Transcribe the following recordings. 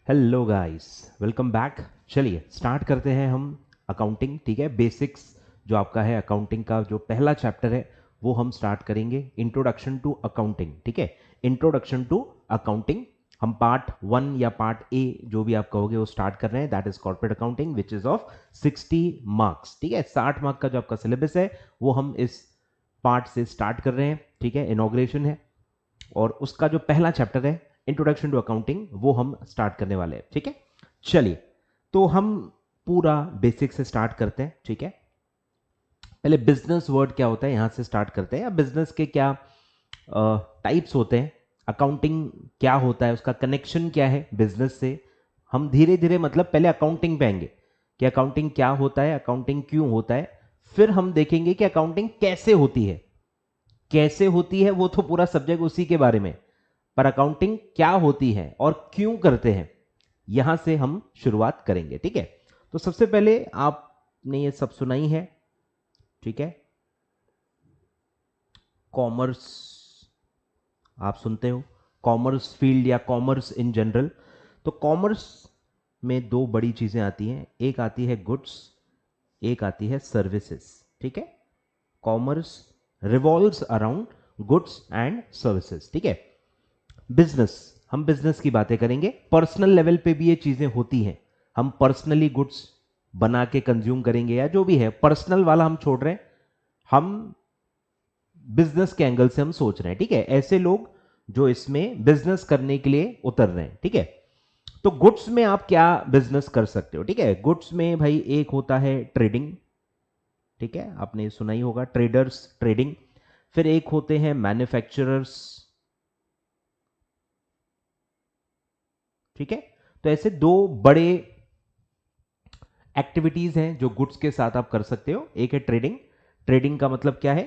Hello guys, welcome back. चलिए start करते हैं हम अकाउंटिंग। ठीक है, बेसिक्स जो आपका है अकाउंटिंग का जो पहला चैप्टर है वो हम स्टार्ट करेंगे, इंट्रोडक्शन टू अकाउंटिंग। ठीक है, इंट्रोडक्शन टू अकाउंटिंग हम पार्ट 1 या पार्ट ए जो भी आप कहोगे वो स्टार्ट कर रहे हैं। That is corporate accounting which is of 60 marks. ठीक है, 60 मार्क का जो आपका सिलेबस है वो हम इस पार्ट से स्टार्ट कर रहे हैं। ठीक है, इनॉग्रेशन है और उसका जो पहला चैप्टर है इंट्रोडक्शन टू अकाउंटिंग वो हम स्टार्ट करने वाले हैं। ठीक है, चलिए तो हम पूरा बेसिक से स्टार्ट करते हैं। ठीक है, पहले बिजनेस वर्ड क्या होता है यहां से स्टार्ट करते हैं, या बिजनेस के क्या टाइप्स होते हैं, अकाउंटिंग क्या होता है, उसका कनेक्शन क्या है बिजनेस से। हम धीरे धीरे मतलब पहले अकाउंटिंग पे आएंगे कि अकाउंटिंग क्या होता है, अकाउंटिंग क्यों होता है, फिर हम देखेंगे कि अकाउंटिंग कैसे होती है। कैसे होती है वो तो पूरा सब्जेक्ट उसी के बारे में, पर अकाउंटिंग क्या होती है और क्यों करते हैं यहां से हम शुरुआत करेंगे। ठीक है, तो सबसे पहले आपने ये सब सुना ही है। ठीक है, कॉमर्स आप सुनते हो, कॉमर्स फील्ड या कॉमर्स इन जनरल। तो कॉमर्स में दो बड़ी चीजें आती हैं, एक आती है गुड्स, एक आती है सर्विसेज। ठीक है, commerce revolves around goods and services. ठीक है, बिजनेस, हम बिजनेस की बातें करेंगे, पर्सनल लेवल पे भी ये चीजें होती हैं। हम पर्सनली गुड्स बना के कंज्यूम करेंगे या जो भी है, पर्सनल वाला हम छोड़ रहे हैं, हम बिजनेस के एंगल से हम सोच रहे हैं। ठीक है, ऐसे लोग जो इसमें बिजनेस करने के लिए उतर रहे हैं। ठीक है, तो गुड्स में आप क्या बिजनेस कर सकते हो। ठीक है, गुड्स में भाई एक होता है ट्रेडिंग। ठीक है, आपने सुना ही होगा ट्रेडर्स, ट्रेडिंग। फिर एक होते हैं मैन्युफैक्चरर्स। ठीक है, तो ऐसे दो बड़े एक्टिविटीज हैं जो गुड्स के साथ आप कर सकते हो। एक है ट्रेडिंग, ट्रेडिंग का मतलब क्या है,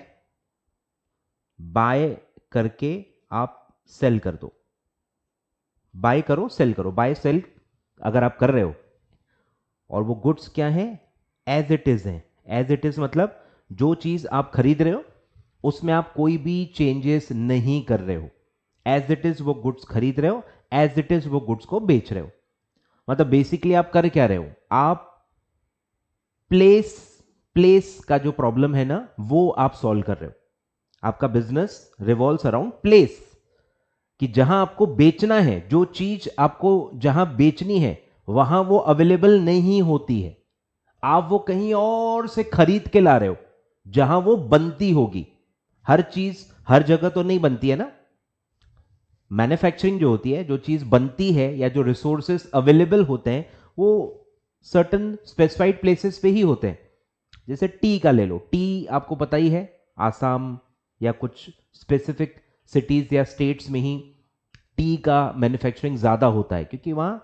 बाय करके आप सेल कर दो, बाय करो सेल करो, बाय सेल अगर आप कर रहे हो। और वो गुड्स क्या है, एज इट इज है। एज इट इज मतलब जो चीज आप खरीद रहे हो उसमें आप कोई भी चेंजेस नहीं कर रहे हो, एज इट इज वो गुड्स खरीद रहे हो, एज इट इज वो गुड्स को बेच रहे हो। मतलब बेसिकली आप कर क्या रहे हो, आप प्लेस, प्लेस का जो प्रॉब्लम है ना वो आप सॉल्व कर रहे हो। आपका बिजनेस रिवॉल्व्स अराउंड प्लेस, कि जहां आपको बेचना है, जो चीज आपको जहां बेचनी है वहां वो अवेलेबल नहीं होती है, आप वो कहीं और से खरीद के ला रहे हो जहां वो बनती होगी। हर चीज हर जगह तो नहीं बनती है ना। मैन्युफैक्चरिंग जो होती है, जो चीज बनती है या जो रिसोर्सेस अवेलेबल होते हैं वो सर्टन स्पेसिफाइड प्लेसेस पे ही होते हैं। जैसे टी का ले लो, टी आपको पता ही है, आसाम या कुछ स्पेसिफिक सिटीज या स्टेट्स में ही टी का मैन्युफैक्चरिंग ज्यादा होता है क्योंकि वहां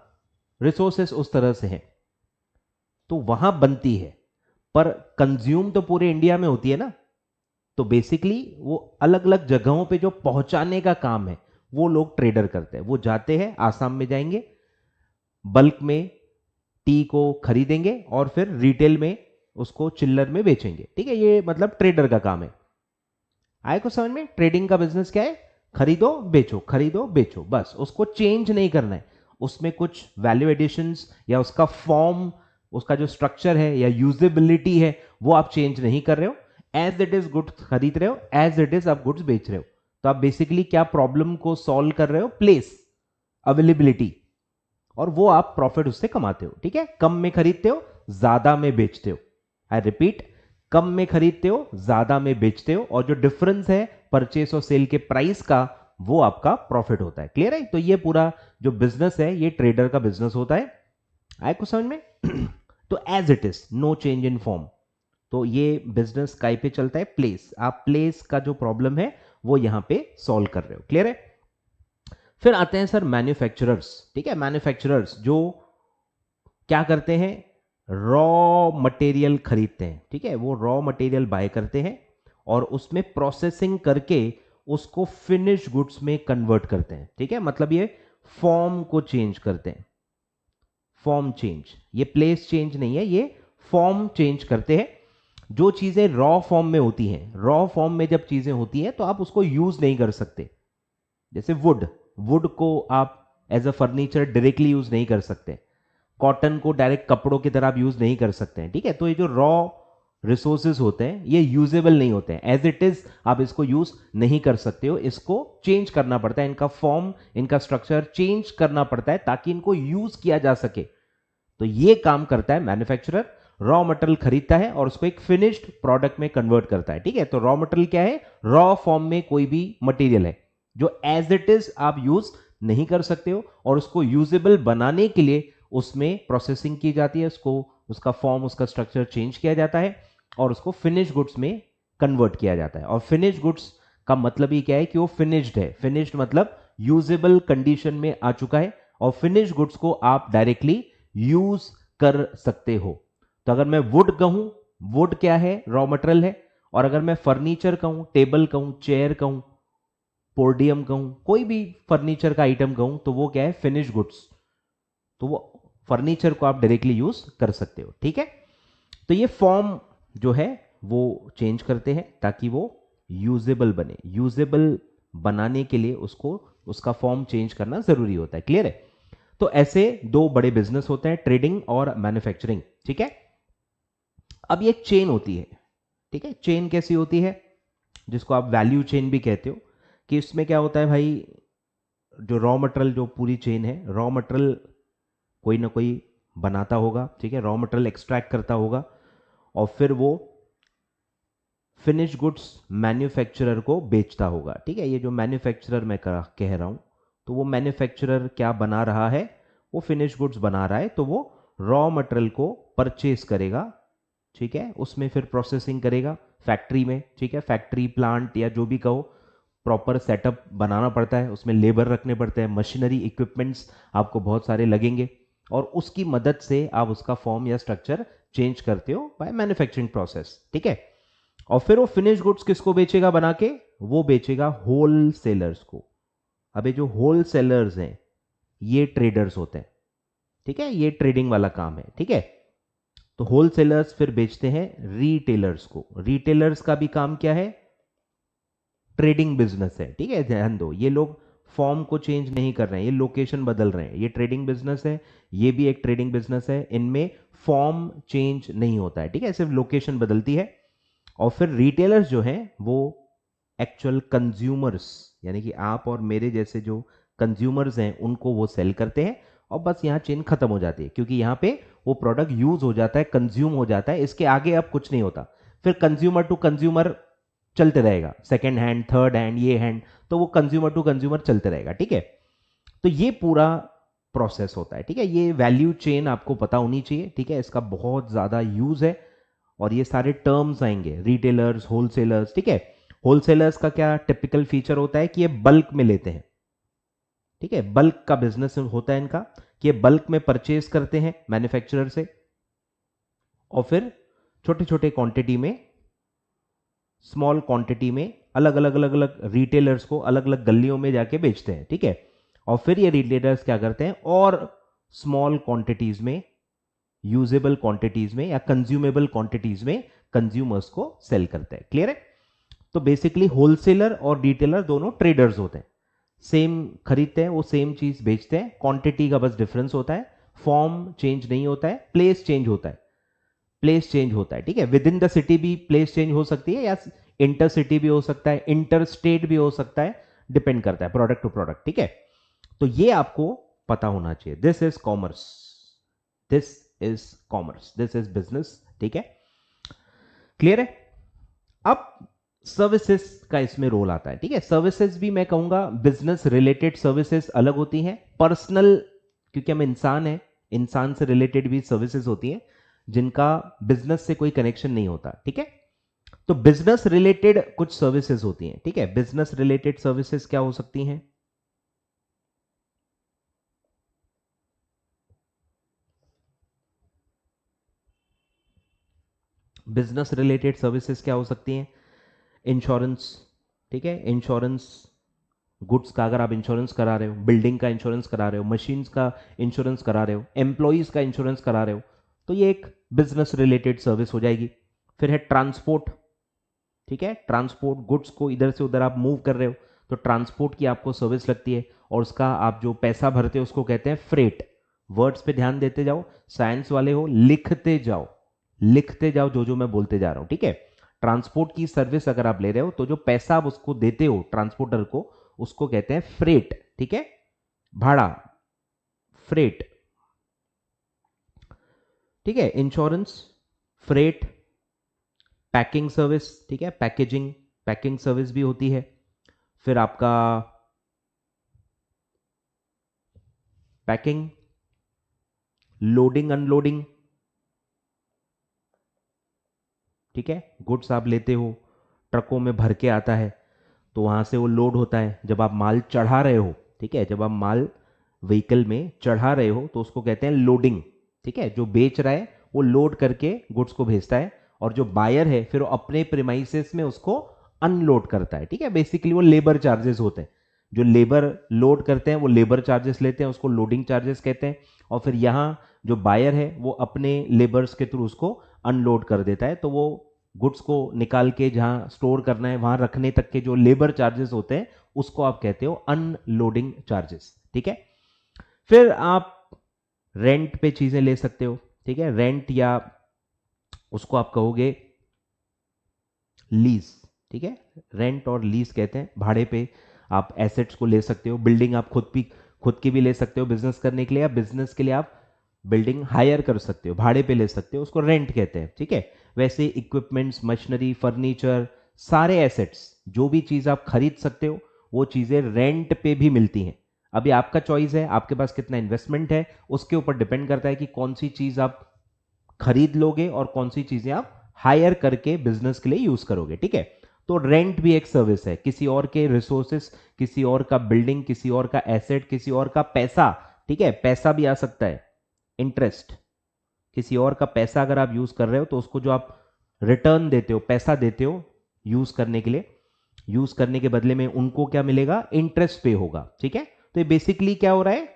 रिसोर्सेस उस तरह से हैं, तो वहां बनती है। पर कंज्यूम तो पूरे इंडिया में होती है ना। तो बेसिकली वो अलग अलग जगहों पे जो पहुंचाने का काम है वो लोग ट्रेडर करते हैं। वो जाते हैं, आसाम में जाएंगे, बल्क में टी को खरीदेंगे और फिर रिटेल में उसको चिल्लर में बेचेंगे। ठीक है, ये मतलब ट्रेडर का काम है। आए को समझ में, ट्रेडिंग का बिजनेस क्या है, खरीदो बेचो, खरीदो बेचो, बस उसको चेंज नहीं करना है। उसमें कुछ वैल्यू एडिशंस या उसका फॉर्म, उसका जो स्ट्रक्चर है या यूजेबिलिटी है वो आप चेंज नहीं कर रहे हो। एज इट इज गुड्स खरीद रहे हो, एज इट इज आप गुड्स बेच रहे हो। तो आप बेसिकली क्या प्रॉब्लम को सॉल्व कर रहे हो, प्लेस, अवेलेबिलिटी, और वो आप प्रॉफिट उससे कमाते हो। ठीक है, कम में खरीदते हो, ज्यादा में बेचते हो। आई रिपीट, कम में खरीदते हो, ज्यादा में बेचते हो, और जो डिफरेंस है परचेस और सेल के प्राइस का वो आपका प्रॉफिट होता है। क्लियर है, तो ये पूरा जो बिजनेस है ये ट्रेडर का बिजनेस होता है। आए कुछ समझ में तो as it is, no change in form. तो ये बिजनेस काय पे चलता है, प्लेस। आप प्लेस का जो प्रॉब्लम है वो यहां पे सॉल्व कर रहे हो। क्लियर है, फिर आते हैं सर मैन्युफैक्चरर्स। ठीक है, मैन्युफैक्चरर्स जो क्या करते हैं, रॉ मटेरियल खरीदते हैं। ठीक है, वो रॉ मटेरियल बाय करते हैं और उसमें प्रोसेसिंग करके उसको फिनिश गुड्स में कन्वर्ट करते हैं। ठीक है, मतलब ये फॉर्म को चेंज करते हैं, फॉर्म चेंज, ये प्लेस चेंज नहीं है, ये फॉर्म चेंज करते हैं। जो चीजें रॉ फॉर्म में होती हैं, रॉ फॉर्म में जब चीजें होती हैं तो आप उसको यूज नहीं कर सकते। जैसे वुड, वुड को आप as a furniture directly use नहीं कर सकते, कॉटन को डायरेक्ट कपड़ों की तरह आप यूज नहीं कर सकते हैं, ठीक है। तो ये जो रॉ रिसोर्सेज होते हैं ये यूजेबल नहीं होते हैं, एज इट इज आप इसको यूज नहीं कर सकते हो, इसको चेंज करना पड़ता है, इनका फॉर्म, इनका स्ट्रक्चर चेंज करना पड़ता है ताकि इनको यूज किया जा सके। तो ये काम करता है मैन्युफैक्चरर, रॉ मटेरियल खरीदता है और उसको एक फिनिश्ड प्रोडक्ट में कन्वर्ट करता है, ठीक है। तो रॉ मटेरियल क्या है? रॉ फॉर्म में कोई भी मटेरियल है जो एज इट इज आप यूज नहीं कर सकते हो, और उसको यूजेबल बनाने के लिए उसमें प्रोसेसिंग की जाती है, उसको उसका फॉर्म, उसका स्ट्रक्चर चेंज किया जाता है और उसको फिनिश गुड्स में कन्वर्ट किया जाता है। और फिनिश गुड्स का मतलब ही क्या है कि वो फिनिश्ड है, फिनिश्ड मतलब यूजेबल कंडीशन में आ चुका है, और फिनिश गुड्स को आप डायरेक्टली यूज कर सकते हो। तो अगर मैं वुड कहूं, वुड क्या है? रॉ मटेरियल है। और अगर मैं फर्नीचर कहूं, टेबल कहूं, चेयर कहूं, पोडियम कहूं, कोई भी फर्नीचर का आइटम कहूं, तो वो क्या है? Finish goods. तो वो फर्नीचर को आप डायरेक्टली यूज कर सकते हो, ठीक है। तो ये फॉर्म जो है वो चेंज करते हैं ताकि वो यूजेबल बने। यूजेबल बनाने के लिए उसको, उसका फॉर्म चेंज करना जरूरी होता है। क्लियर है? तो ऐसे दो बड़े बिजनेस होते हैं, ट्रेडिंग और मैन्युफैक्चरिंग, ठीक है। अब ये एक चेन होती है, ठीक है। चेन कैसी होती है? जिसको आप वैल्यू चेन भी कहते हो, कि इसमें क्या होता है भाई, जो रॉ मटेरियल, जो पूरी चेन है, रॉ मटेरियल कोई ना कोई बनाता होगा, ठीक है, रॉ मटेरियल एक्सट्रैक्ट करता होगा, और फिर वो फिनिश गुड्स मैन्युफैक्चरर को बेचता होगा, ठीक है। ये जो मैन्युफैक्चरर मैं कह रहा हूं, तो वो मैन्युफैक्चरर क्या बना रहा है? वो फिनिश गुड्स बना रहा है, तो वो रॉ मटेरियल को परचेस करेगा, ठीक है, उसमें फिर प्रोसेसिंग करेगा फैक्ट्री में, ठीक है। फैक्ट्री, प्लांट या जो भी कहो, प्रॉपर सेटअप बनाना पड़ता है, उसमें लेबर रखने पड़ते हैं, मशीनरी इक्विपमेंट्स आपको बहुत सारे लगेंगे, और उसकी मदद से आप उसका फॉर्म या स्ट्रक्चर चेंज करते हो बाय मैन्युफैक्चरिंग प्रोसेस, ठीक है। और फिर वो फिनिश गुड्स किसको बेचेगा बना के? वो बेचेगा होल सेलर्स को। अबे जो होल सेलर्स हैं ये ट्रेडर्स होते हैं, ठीक है, ये ट्रेडिंग वाला काम है, ठीक है। तो होल सेलर्स फिर बेचते हैं रिटेलर्स को। रिटेलर्स का भी काम क्या है? ट्रेडिंग बिजनेस है, ठीक है। ध्यान दो, ये लोग फॉर्म को चेंज नहीं कर रहे हैं, ये लोकेशन बदल रहे हैं, ये ट्रेडिंग बिजनेस है, ये भी एक ट्रेडिंग बिजनेस है, इनमें फॉर्म चेंज नहीं होता है, ठीक है, सिर्फ लोकेशन बदलती है। और फिर रिटेलर्स जो हैं वो एक्चुअल कंज्यूमर्स, यानी कि आप और मेरे जैसे जो कंज्यूमर्स हैं उनको वो सेल करते हैं, और बस यहाँ चेन खत्म हो जाती है, क्योंकि यहाँ पे वो प्रोडक्ट यूज हो जाता है, कंज्यूम हो जाता है, इसके आगे अब कुछ नहीं होता। फिर कंज्यूमर टू कंज्यूमर चलते रहेगा, सेकेंड हैंड, थर्ड हैंड, ये हैंड, तो वो कंज्यूमर टू कंज्यूमर चलते रहेगा, ठीक है। तो ये पूरा प्रोसेस होता है, ठीक है। ये वैल्यू चेन आपको पता होनी चाहिए, ठीक है, इसका बहुत ज्यादा यूज है, और ये सारे टर्म्स आएंगे, रिटेलर्स, होलसेलर्स, ठीक है। होलसेलर्स का क्या टिपिकल फीचर होता है कि ये बल्क में लेते हैं, ठीक है, बल्क का बिजनेस होता है इनका, कि ये बल्क में परचेज करते हैं मैन्युफैक्चरर से, और फिर छोटे छोटे क्वांटिटी में, स्मॉल क्वांटिटी में, अलग अलग अलग अलग रिटेलर्स को अलग अलग गलियों में जाके बेचते हैं, ठीक है। और फिर ये रिटेलर्स क्या करते हैं, और स्मॉल क्वांटिटीज में, यूजेबल क्वांटिटीज में या कंज्यूमेबल क्वांटिटीज में कंज्यूमर्स को सेल करते हैं। क्लियर है? तो बेसिकली होलसेलर और रिटेलर दोनों ट्रेडर्स होते हैं, सेम खरीदते हैं, वो सेम चीज बेचते हैं, क्वांटिटी का बस डिफरेंस होता है, फॉर्म चेंज नहीं होता है, प्लेस चेंज होता है, प्लेस चेंज होता है, ठीक है। विद इन द सिटी भी प्लेस चेंज हो सकती है, या इंटर सिटी भी हो सकता है, इंटर स्टेट भी हो सकता है, डिपेंड करता है प्रोडक्ट टू प्रोडक्ट, ठीक है। तो ये आपको पता होना चाहिए। This is commerce, this is commerce, this is business, ठीक है। क्लियर है? अब सर्विसेज का इसमें रोल आता है, ठीक है। सर्विसेज भी मैं कहूंगा बिजनेस रिलेटेड सर्विसेज अलग होती हैं, पर्सनल, क्योंकि हम इंसान हैं, इंसान से रिलेटेड भी सर्विसेज होती हैं जिनका बिजनेस से कोई कनेक्शन नहीं होता, ठीक है। तो बिजनेस रिलेटेड कुछ सर्विसेज होती हैं, ठीक है। बिजनेस रिलेटेड सर्विसेज क्या हो सकती हैं? बिजनेस रिलेटेड सर्विसेज क्या हो सकती हैं? इंश्योरेंस, ठीक है, इंश्योरेंस, गुड्स का अगर आप इंश्योरेंस करा रहे हो, बिल्डिंग का इंश्योरेंस करा रहे हो, मशीन्स का इंश्योरेंस करा रहे हो, एम्प्लॉयज का इंश्योरेंस करा रहे हो, तो ये एक बिजनेस रिलेटेड सर्विस हो जाएगी। फिर है ट्रांसपोर्ट, ठीक है, ट्रांसपोर्ट, गुड्स को इधर से उधर आप मूव कर रहे हो, तो ट्रांसपोर्ट की आपको सर्विस लगती है। और उसका आप जो पैसा भरते हो उसको कहते हैं फ्रेट। वर्ड्स पे ध्यान देते जाओ, साइंस वाले हो लिखते जाओ, लिखते जाओ जो जो मैं बोलते जा रहा हूं, ठीक है। ट्रांसपोर्ट की सर्विस अगर आप ले रहे हो तो जो पैसा आप उसको देते हो ट्रांसपोर्टर को, उसको कहते हैं फ्रेट, ठीक है, भाड़ा, फ्रेट, ठीक है। इंश्योरेंस, फ्रेट, पैकिंग सर्विस, ठीक है, पैकेजिंग, पैकिंग सर्विस भी होती है। फिर आपका पैकिंग, लोडिंग अनलोडिंग, ठीक है, गुड्स आप लेते हो, ट्रकों में भर के आता है, तो वहां से वो लोड होता है। जब आप माल चढ़ा रहे हो, ठीक है, जब आप माल व्हीकल में चढ़ा रहे हो तो उसको कहते हैं लोडिंग, ठीक है। जो बेच रहा है वो लोड करके गुड्स को भेजता है, और जो बायर है फिर वो अपने प्रीमाइसेस में उसको अनलोड करता है, ठीक है। बेसिकली वो लेबर चार्जेस होते हैं, जो लेबर लोड करते हैं वो लेबर चार्जेस लेते हैं, उसको लोडिंग चार्जेस कहते हैं। और फिर यहाँ जो बायर है वो अपने लेबर्स के थ्रू उसको अनलोड कर देता है, तो वो गुड्स को निकाल के जहां स्टोर करना है वहां रखने तक के जो लेबर चार्जेस होते हैं उसको आप कहते हो अनलोडिंग चार्जेस, ठीक है। फिर आप रेंट पे चीजें ले सकते हो, ठीक है, रेंट या उसको आप कहोगे लीज, ठीक है, रेंट और लीज कहते हैं। भाड़े पे आप एसेट्स को ले सकते हो, बिल्डिंग आप खुद की भी ले सकते हो बिजनेस करने के लिए, या बिजनेस के लिए आप बिल्डिंग हायर कर सकते हो, भाड़े पे ले सकते हो, उसको रेंट कहते हैं, ठीक है। वैसे इक्विपमेंट्स, मशीनरी, फर्नीचर, सारे एसेट्स, जो भी चीज आप खरीद सकते हो वो चीजें रेंट पे भी मिलती हैं। अभी आपका चॉइस है, आपके पास कितना इन्वेस्टमेंट है उसके ऊपर डिपेंड करता है कि कौन सी चीज आप खरीद लोगे और कौन सी चीजें आप हायर करके बिजनेस के लिए यूज करोगे, ठीक है। तो रेंट भी एक सर्विस है, किसी और के रिसोर्सेस, किसी और का बिल्डिंग, किसी और का एसेट, किसी और का पैसा, ठीक है, पैसा भी आ सकता है, इंटरेस्ट, किसी और का पैसा अगर आप यूज कर रहे हो तो उसको जो आप रिटर्न देते हो, पैसा देते हो यूज करने के लिए, यूज करने के बदले में उनको क्या मिलेगा, इंटरेस्ट पे होगा, ठीक है। तो ये बेसिकली क्या हो रहा है,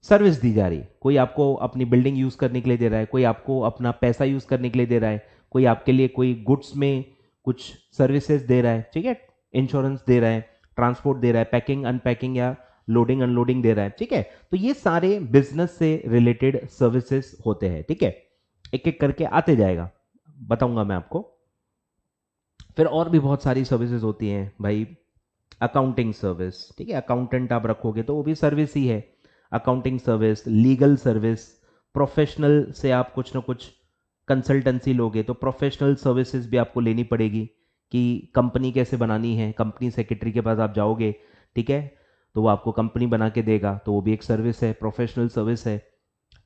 सर्विस दी जा रही है। कोई आपको अपनी बिल्डिंग यूज करने के लिए दे रहा है, कोई आपको अपना पैसा यूज करने के लिए दे रहा है, कोई आपके लिए कोई गुड्स में कुछ सर्विसेज दे रहा है, ठीक है, इंश्योरेंस दे रहा है, ट्रांसपोर्ट दे रहा है, पैकिंग अनपैकिंग या लोडिंग अनलोडिंग दे रहा है, ठीक है। तो ये सारे बिजनेस से रिलेटेड सर्विसेज होते हैं, ठीक है। एक एक करके आते जाएगा, बताऊंगा मैं आपको। फिर और भी बहुत सारी सर्विसेज होती हैं भाई, अकाउंटिंग सर्विस, ठीक है, अकाउंटेंट आप रखोगे तो वो भी सर्विस ही है। Accounting service, legal service, professional से आप कुछ ना कुछ कंसल्टेंसी लोगे तो प्रोफेशनल सर्विसेज भी आपको लेनी पड़ेगी, कि कंपनी कैसे बनानी है, कंपनी सेक्रेटरी के पास आप जाओगे, ठीक है, तो वो आपको कंपनी बना के देगा, तो वो भी एक सर्विस है, प्रोफेशनल सर्विस है।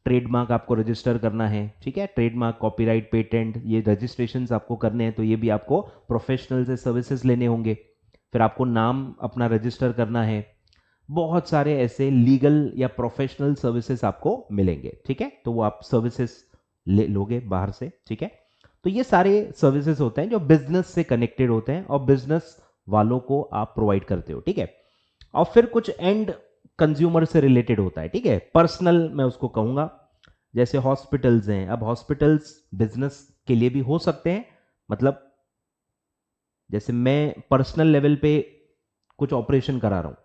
ट्रेडमार्क आपको रजिस्टर करना है, ठीक है, ट्रेडमार्क, कॉपीराइट, पेटेंट, ये रजिस्ट्रेशन आपको करने हैं, तो ये भी आपको प्रोफेशनल से सर्विसेज लेने होंगे। फिर आपको नाम अपना रजिस्टर करना है, बहुत सारे ऐसे लीगल या प्रोफेशनल सर्विसेज आपको मिलेंगे, ठीक है, तो वो आप सर्विसेज ले लोगे बाहर से, ठीक है। तो ये सारे सर्विसेज होते हैं जो बिजनेस से कनेक्टेड होते हैं और बिजनेस वालों को आप प्रोवाइड करते हो, ठीक है। और फिर कुछ एंड कंज्यूमर से रिलेटेड होता है, ठीक है, पर्सनल मैं उसको कहूंगा। जैसे हॉस्पिटल्स हैं, अब हॉस्पिटल्स बिजनेस के लिए भी हो सकते हैं, मतलब जैसे मैं पर्सनल लेवल पे कुछ ऑपरेशन करा रहा हूं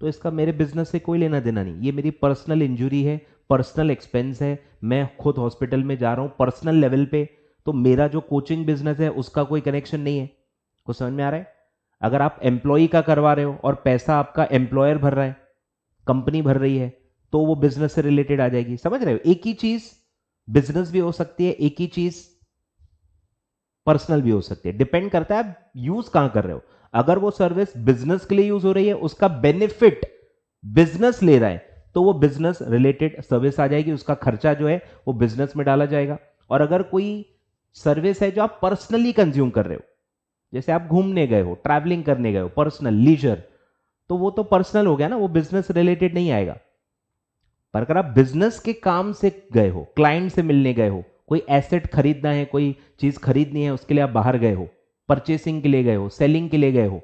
तो इसका मेरे बिजनेस से कोई लेना देना नहीं, ये मेरी पर्सनल इंजरी है, पर्सनल एक्सपेंस है, मैं खुद हॉस्पिटल में जा रहा हूं पर्सनल लेवल पे, तो मेरा जो कोचिंग बिजनेस है उसका कोई कनेक्शन नहीं है। कुछ समझ में आ रहा है? अगर आप एम्प्लॉय का करवा रहे हो और पैसा आपका एम्प्लॉयर भर रहा है, कंपनी भर रही है, तो वो बिजनेस से रिलेटेड आ जाएगी, समझ रहे हो? एक ही चीज बिजनेस भी हो सकती है, एक ही चीज पर्सनल भी हो सकती है, डिपेंड करता है आप यूज कहां कर रहे हो। अगर वो सर्विस बिजनेस के लिए यूज हो रही है, उसका बेनिफिट बिजनेस ले रहा है, तो वो बिजनेस रिलेटेड सर्विस आ जाएगी, उसका खर्चा जो है वो बिजनेस में डाला जाएगा। और अगर कोई सर्विस है जो आप पर्सनली कंज्यूम कर रहे हो, जैसे आप घूमने गए हो, ट्रैवलिंग करने गए हो, पर्सनल लीजर, तो वो तो पर्सनल हो गया ना, वो बिजनेस रिलेटेड नहीं आएगा। पर अगर आप बिजनेस के काम से गए हो, क्लाइंट से मिलने गए हो, कोई एसेट खरीदना है, कोई चीज खरीदनी है, उसके लिए आप बाहर गए हो, परचेसिंग के लिए गए हो, सेलिंग के लिए गए हो,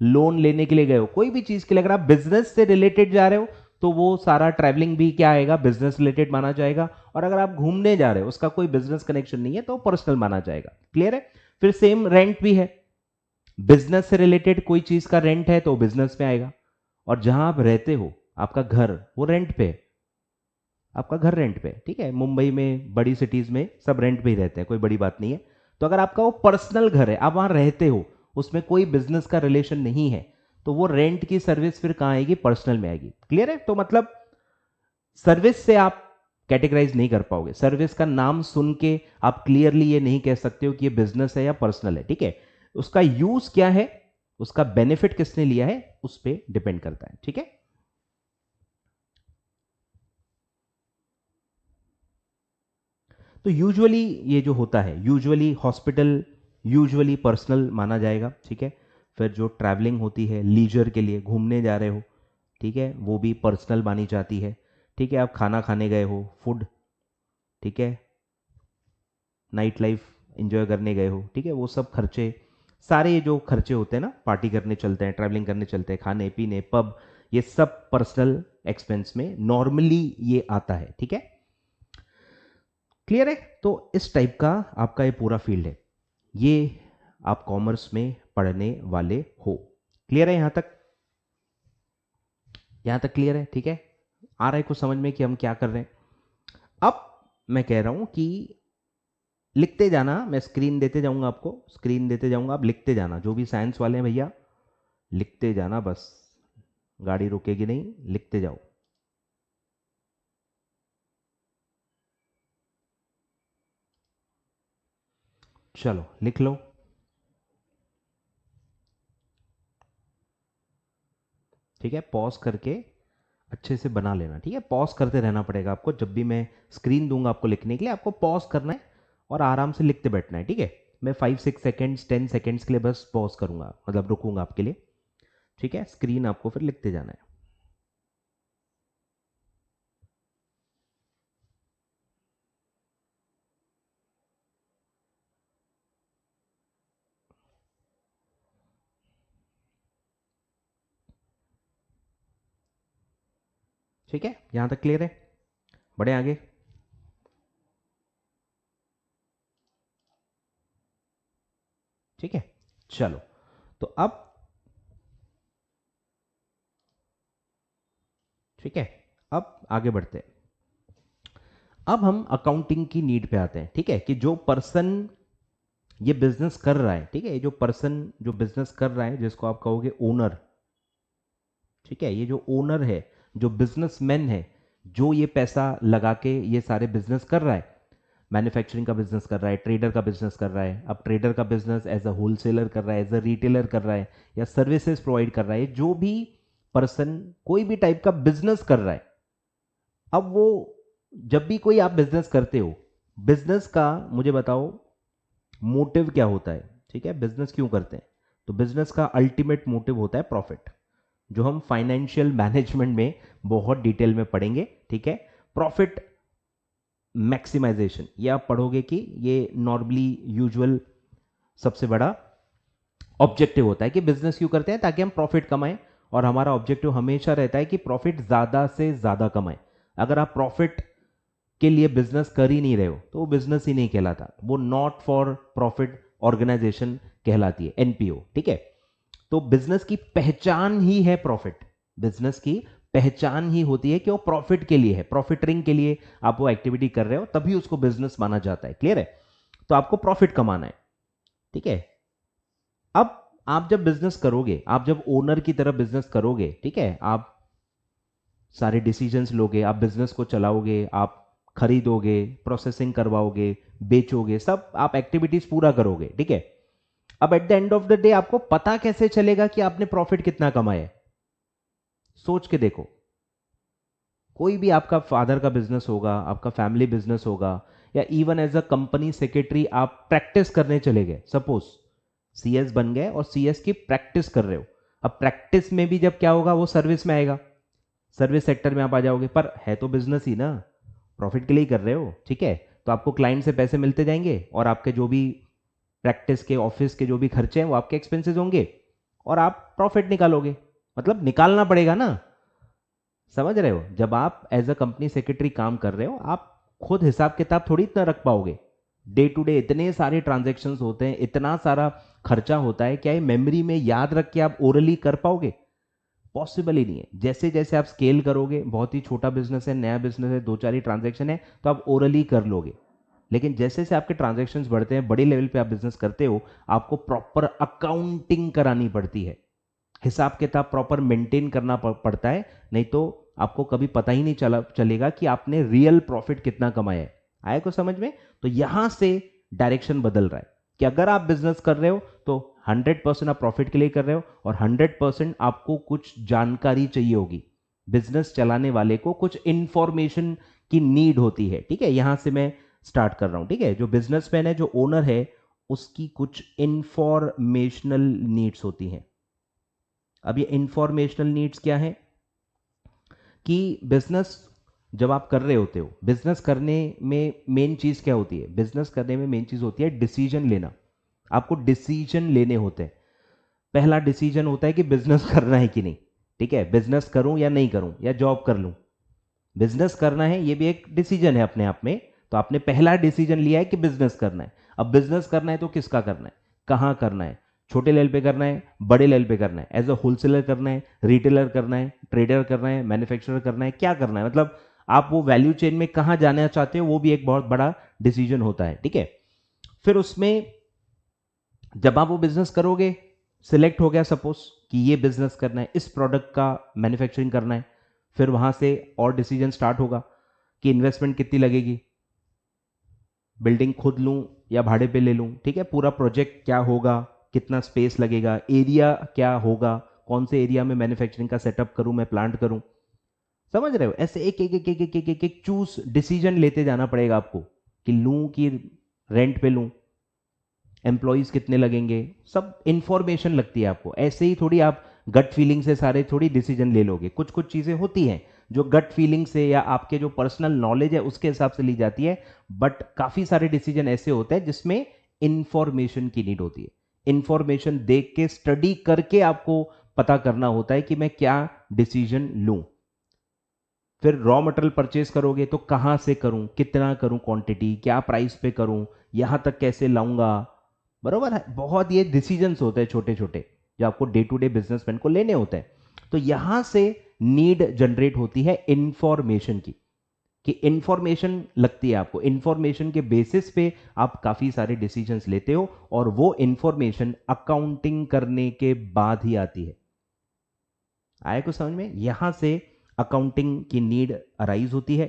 लोन लेने के लिए गए हो, कोई भी चीज के लिए अगर आप बिजनेस से रिलेटेड जा रहे हो तो वो सारा ट्रैवलिंग भी क्या आएगा, बिजनेस रिलेटेड माना जाएगा। और अगर आप घूमने जा रहे हो, उसका कोई बिजनेस कनेक्शन नहीं है, तो पर्सनल माना जाएगा। क्लियर है? फिर सेम रेंट भी है, बिजनेस से रिलेटेड कोई चीज का रेंट है तो बिजनेस में आएगा, और जहां आप रहते हो आपका घर वो रेंट पे है, आपका घर रेंट पे है, ठीक है। मुंबई में बड़ी सिटीज में सब रेंट पे ही रहते हैं, कोई बड़ी बात नहीं है। तो अगर आपका वो पर्सनल घर है, आप वहां रहते हो, उसमें कोई बिजनेस का रिलेशन नहीं है, तो वो रेंट की सर्विस फिर कहां आएगी? पर्सनल में आएगी। क्लियर है? तो मतलब सर्विस से आप कैटेगराइज नहीं कर पाओगे, सर्विस का नाम सुन के आप क्लियरली ये नहीं कह सकते हो कि ये बिजनेस है या पर्सनल है, ठीक है। उसका यूज क्या है, उसका बेनिफिट किसने लिया है, उस पर डिपेंड करता है, ठीक है। तो यूजुअली ये जो होता है, यूजुअली हॉस्पिटल यूजुअली पर्सनल माना जाएगा, ठीक है। फिर जो ट्रैवलिंग होती है लीजर के लिए, घूमने जा रहे हो, ठीक है, वो भी पर्सनल मानी जाती है, ठीक है। आप खाना खाने गए हो, फूड, ठीक है, नाइट लाइफ एंजॉय करने गए हो, ठीक है, वो सब खर्चे, सारे ये जो खर्चे होते हैं ना, पार्टी करने चलते हैं, ट्रैवलिंग करने चलते हैं, खाने पीने, पब, ये सब पर्सनल एक्सपेंस में नॉर्मली ये आता है, ठीक है। क्लियर है? तो इस टाइप का आपका ये पूरा फील्ड है, ये आप कॉमर्स में पढ़ने वाले हो। क्लियर है यहां तक? यहां तक क्लियर है? ठीक है, आ रहा है कुछ समझ में कि हम क्या कर रहे हैं? अब मैं कह रहा हूं कि लिखते जाना, मैं स्क्रीन देते जाऊंगा आपको, स्क्रीन देते जाऊंगा, आप लिखते जाना, जो भी साइंस वाले हैं भैया लिखते जाना, बस गाड़ी रुकेगी नहीं, लिखते जाओ। चलो लिख लो। ठीक है, पॉज करके अच्छे से बना लेना, ठीक है। पॉज करते रहना पड़ेगा आपको, जब भी मैं स्क्रीन दूंगा आपको लिखने के लिए, आपको पॉज करना है और आराम से लिखते बैठना है, ठीक है। मैं 5 6 सेकेंड्स 10 सेकेंड्स के लिए बस पॉज करूंगा, मतलब रुकूंगा आपके लिए, ठीक है। स्क्रीन आपको फिर लिखते जाना है। ठीक है, यहां तक क्लियर है? बढ़े आगे। ठीक है, चलो, तो अब ठीक है, अब आगे बढ़ते हैं। अब हम अकाउंटिंग की नीड पे आते हैं, ठीक है, कि जो पर्सन ये बिजनेस कर रहा है, ठीक है, ये जो पर्सन जो बिजनेस कर रहा है, जिसको आप कहोगे ओनर, ठीक है, ये जो ओनर है, जो बिजनेसमैन है, जो ये पैसा लगा के ये सारे बिजनेस कर रहा है, मैन्युफैक्चरिंग का बिजनेस कर रहा है, ट्रेडर का बिजनेस कर रहा है, अब ट्रेडर का बिजनेस एज अ होलसेलर कर रहा है, एज अ रिटेलर कर रहा है, या सर्विसेज प्रोवाइड कर रहा है, जो भी पर्सन कोई भी टाइप का बिजनेस कर रहा है, अब वो जब भी कोई आप बिजनेस करते हो, बिजनेस का मुझे बताओ मोटिव क्या होता है, ठीक है, बिजनेस क्यों करते हैं? तो बिजनेस का अल्टीमेट मोटिव होता है प्रॉफिट, जो हम फाइनेंशियल मैनेजमेंट में बहुत डिटेल में पढ़ेंगे, ठीक है। प्रॉफिट मैक्सिमाइजेशन, ये आप पढ़ोगे कि ये नॉर्मली यूजुअल सबसे बड़ा ऑब्जेक्टिव होता है कि बिजनेस क्यों करते हैं, ताकि हम प्रॉफिट कमाएं, और हमारा ऑब्जेक्टिव हमेशा रहता है कि प्रॉफिट ज्यादा से ज्यादा कमाएं। अगर आप प्रॉफिट के लिए बिजनेस कर ही नहीं रहे हो तो वो बिजनेस ही नहीं कहलाता, वो नॉट फॉर प्रॉफिट ऑर्गेनाइजेशन कहलाती है, एनपीओ, ठीक है। तो बिजनेस की पहचान ही है प्रॉफिट, बिजनेस की पहचान ही होती है कि वो प्रॉफिट के लिए है, प्रॉफिटरिंग के लिए आप वो एक्टिविटी कर रहे हो, तभी उसको बिजनेस माना जाता है। क्लियर है? तो आपको प्रॉफिट कमाना है, ठीक है। अब आप जब बिजनेस करोगे, आप जब ओनर की तरह बिजनेस करोगे, ठीक है, आप सारे डिसीजंस लोगे, आप बिजनेस को चलाओगे, आप खरीदोगे, प्रोसेसिंग करवाओगे, बेचोगे, सब आप एक्टिविटीज पूरा करोगे, ठीक है। अब at the end of the day आपको पता कैसे चलेगा कि आपने प्रॉफिट कितना कमाया है? सोच के देखो, कोई भी आपका फादर का बिजनेस होगा, आपका फैमिली बिजनेस होगा, या even as a company secretary आप प्रैक्टिस करने चले गए, सपोज सीएस बन गए और सीएस की प्रैक्टिस कर रहे हो, अब प्रैक्टिस में भी जब क्या होगा, वो सर्विस में आएगा, सर्विस सेक्टर में आप आ जाओगे, पर है तो बिजनेस ही ना, प्रॉफिट के लिए ही कर रहे हो, ठीक है। तो आपको क्लाइंट से पैसे मिलते जाएंगे, और आपके जो भी प्रैक्टिस के ऑफिस के जो भी खर्चे हैं वो आपके एक्सपेंसेस होंगे, और आप प्रॉफिट निकालोगे, मतलब निकालना पड़ेगा ना। समझ रहे हो? जब आप एज अ कंपनी सेक्रेटरी काम कर रहे हो, आप खुद हिसाब किताब थोड़ी इतना रख पाओगे, डे टू डे इतने सारे ट्रांजेक्शन्स होते हैं, इतना सारा खर्चा होता है, क्या ये मेमोरी में याद रख के आप ओरली कर पाओगे? पॉसिबल ही नहीं है। जैसे जैसे आप स्केल करोगे, बहुत ही छोटा बिजनेस है, नया बिजनेस है, 2-4 ही ट्रांजैक्शन है, तो आप ओरली कर लोगे। लेकिन जैसे जैसे आपके ट्रांजैक्शंस बढ़ते हैं, बड़े लेवल पे आप बिजनेस करते हो, आपको प्रॉपर अकाउंटिंग करानी पड़ती है, हिसाब किताब प्रॉपर मेंटेन करना पड़ता है, नहीं तो आपको कभी पता ही नहीं चलेगा कि आपने रियल प्रॉफिट कितना कमाया है। आया को समझ में? तो यहां से डायरेक्शन बदल रहा है कि अगर आप बिजनेस कर रहे हो तो 100% आप प्रॉफिट के लिए कर रहे हो, और 100% आपको कुछ जानकारी चाहिए होगी। बिजनेस चलाने वाले को कुछ इंफॉर्मेशन की नीड होती है। ठीक है, यहां से मैं स्टार्ट कर रहा हूं। ठीक है, जो बिजनेसमैन है, जो ओनर है, उसकी कुछ इंफॉर्मेशनल नीड्स होती हैं। अब ये इंफॉर्मेशनल नीड्स क्या है कि बिजनेस जब आप कर रहे होते हो, बिजनेस करने में मेन चीज क्या होती है? बिजनेस करने में मेन चीज होती है डिसीजन लेना। आपको डिसीजन लेने होते हैं। पहला डिसीजन होता है कि बिजनेस करना है कि नहीं। ठीक है, बिजनेस करूं या नहीं करूं, या जॉब कर लूं। बिजनेस करना है, ये भी एक डिसीजन है अपने आप में। तो आपने पहला डिसीजन लिया है कि बिजनेस करना है। अब बिजनेस करना है तो किसका करना है, कहां करना है? छोटे लेवल पे करना है, बड़े लेवल पे करना है, एज अ होलसेलर करना है, रिटेलर करना है, ट्रेडर करना है, मैन्युफैक्चरर करना है, क्या करना है? मतलब आप वो वैल्यू चेन में कहां जाना चाहते हो, वो भी एक बहुत बड़ा डिसीजन होता है। ठीक है, फिर उसमें जब आप वो बिजनेस करोगे, सिलेक्ट हो गया सपोज कि ये बिजनेस करना है, इस प्रोडक्ट का मैन्युफैक्चरिंग करना है, फिर वहां से और डिसीजन स्टार्ट होगा कि इन्वेस्टमेंट कितनी लगेगी, बिल्डिंग खुद लूं या भाड़े पे ले लूं। ठीक है, पूरा प्रोजेक्ट क्या होगा, कितना स्पेस लगेगा, एरिया क्या होगा, कौन से एरिया में मैन्युफैक्चरिंग का सेटअप करूं, मैं प्लांट करूं। समझ रहे हो? ऐसे एक एक एक एक एक एक एक, एक चूज डिसीजन लेते जाना पड़ेगा आपको कि लूं कि रेंट पे लूं, एम्प्लॉयज कितने लगेंगे, सब इंफॉर्मेशन लगती है आपको। ऐसे ही थोड़ी आप गट फीलिंग से सारे थोड़ी डिसीजन ले लोगे। कुछ कुछ चीजें होती हैं जो गट फीलिंग से या आपके जो पर्सनल नॉलेज है उसके हिसाब से ली जाती है, बट काफी सारे डिसीजन ऐसे होते हैं जिसमें इंफॉर्मेशन की नीड होती है। इंफॉर्मेशन देख के, स्टडी करके आपको पता करना होता है कि मैं क्या डिसीजन लूं। फिर रॉ मटेरियल परचेज करोगे तो कहां से करूं, कितना करूं, क्वांटिटी क्या प्राइस पे करूं, यहां तक कैसे लाऊंगा। बरोबर है, बहुत ये डिसीजंस होते हैं छोटे छोटे जो आपको डे टू डे बिजनेसमैन को लेने होते हैं। तो यहां से नीड जनरेट होती है इंफॉर्मेशन की, कि इंफॉर्मेशन लगती है आपको। इंफॉर्मेशन के बेसिस पे आप काफी सारे डिसीजंस लेते हो, और वो इंफॉर्मेशन अकाउंटिंग करने के बाद ही आती है। आए कुछ समझ में? यहां से अकाउंटिंग की नीड अराइज होती है।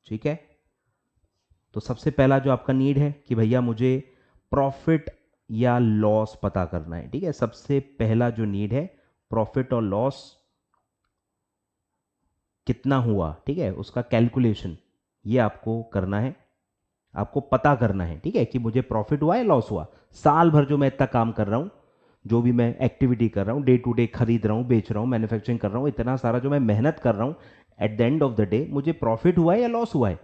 ठीक है, तो सबसे पहला जो आपका नीड है कि भैया मुझे प्रॉफिट या लॉस पता करना है। ठीक है, सबसे पहला जो नीड है, प्रॉफिट और लॉस कितना हुआ, ठीक है, उसका कैलकुलेशन ये आपको करना है, आपको पता करना है। ठीक है, कि मुझे प्रॉफिट हुआ या लॉस हुआ। साल भर जो मैं इतना काम कर रहा हूं, जो भी मैं एक्टिविटी कर रहा हूं, डे टू डे खरीद रहा हूं, बेच रहा हूं, मैन्युफैक्चरिंग कर रहा हूं, इतना सारा जो मैं मेहनत कर रहा हूं, at the end of the day मुझे प्रॉफिट हुआ है या लॉस हुआ है।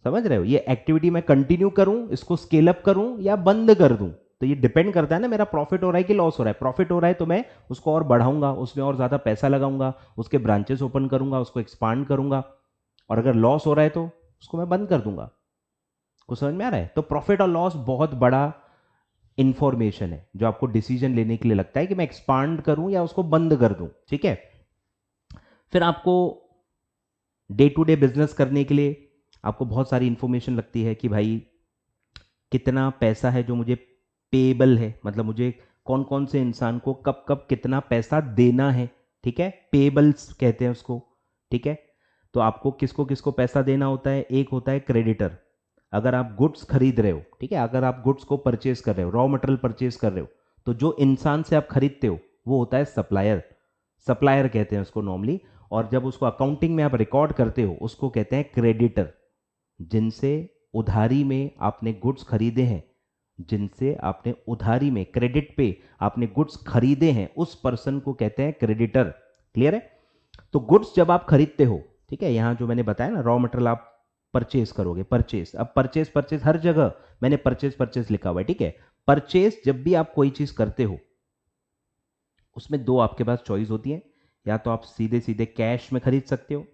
समझ रहे हो? ये एक्टिविटी मैं कंटिन्यू करूं, इसको स्केल अप करूं या बंद कर दूं, तो ये डिपेंड करता है ना, मेरा प्रॉफिट हो रहा है कि लॉस हो रहा है। प्रॉफिट हो रहा है तो मैं उसको और बढ़ाऊंगा, उसमें और ज्यादा पैसा लगाऊंगा, उसके ब्रांचेस ओपन करूंगा, उसको एक्सपांड करूंगा। और अगर लॉस हो रहा है तो उसको मैं बंद कर दूंगा। कुछ समझ में आ रहा है? तो प्रॉफिट और लॉस बहुत बड़ा इंफॉर्मेशन है जो आपको डिसीजन लेने के लिए लगता है कि मैं एक्सपांड करूं या उसको बंद कर दूं। ठीक है, फिर आपको डे टू डे बिजनेस करने के लिए आपको बहुत सारी इंफॉर्मेशन लगती है कि भाई कितना पैसा है जो मुझे पेबल है, मतलब मुझे कौन कौन से इंसान को कब कब कितना पैसा देना है। ठीक है, पेबल्स कहते हैं उसको। ठीक है, तो आपको किसको किसको पैसा देना होता है? एक होता है क्रेडिटर, अगर आप गुड्स खरीद रहे हो। ठीक है, अगर आप गुड्स को परचेज कर रहे हो, रॉ मटेरियल परचेज कर रहे हो, तो जो इंसान से आप खरीदते हो वो होता है सप्लायर। सप्लायर कहते हैं उसको नॉर्मली। और जब उसको अकाउंटिंग में आप रिकॉर्ड करते हो उसको कहते हैं क्रेडिटर। जिनसे उधारी में आपने गुड्स खरीदे हैं, जिनसे आपने उधारी में क्रेडिट पे आपने गुड्स खरीदे हैं, उस पर्सन को कहते हैं क्रेडिटर। क्लियर है? तो गुड्स जब आप खरीदते हो, ठीक है, यहां जो मैंने बताया ना, रॉ मटेरियल आप परचेज करोगे, परचेज। अब परचेज परचेज हर जगह मैंने परचेज परचेज लिखा हुआ है। ठीक है, परचेज जब भी आप कोई चीज करते हो उसमें दो आपके पास चॉइस होती है। या तो आप सीधे सीधे कैश में खरीद सकते हो,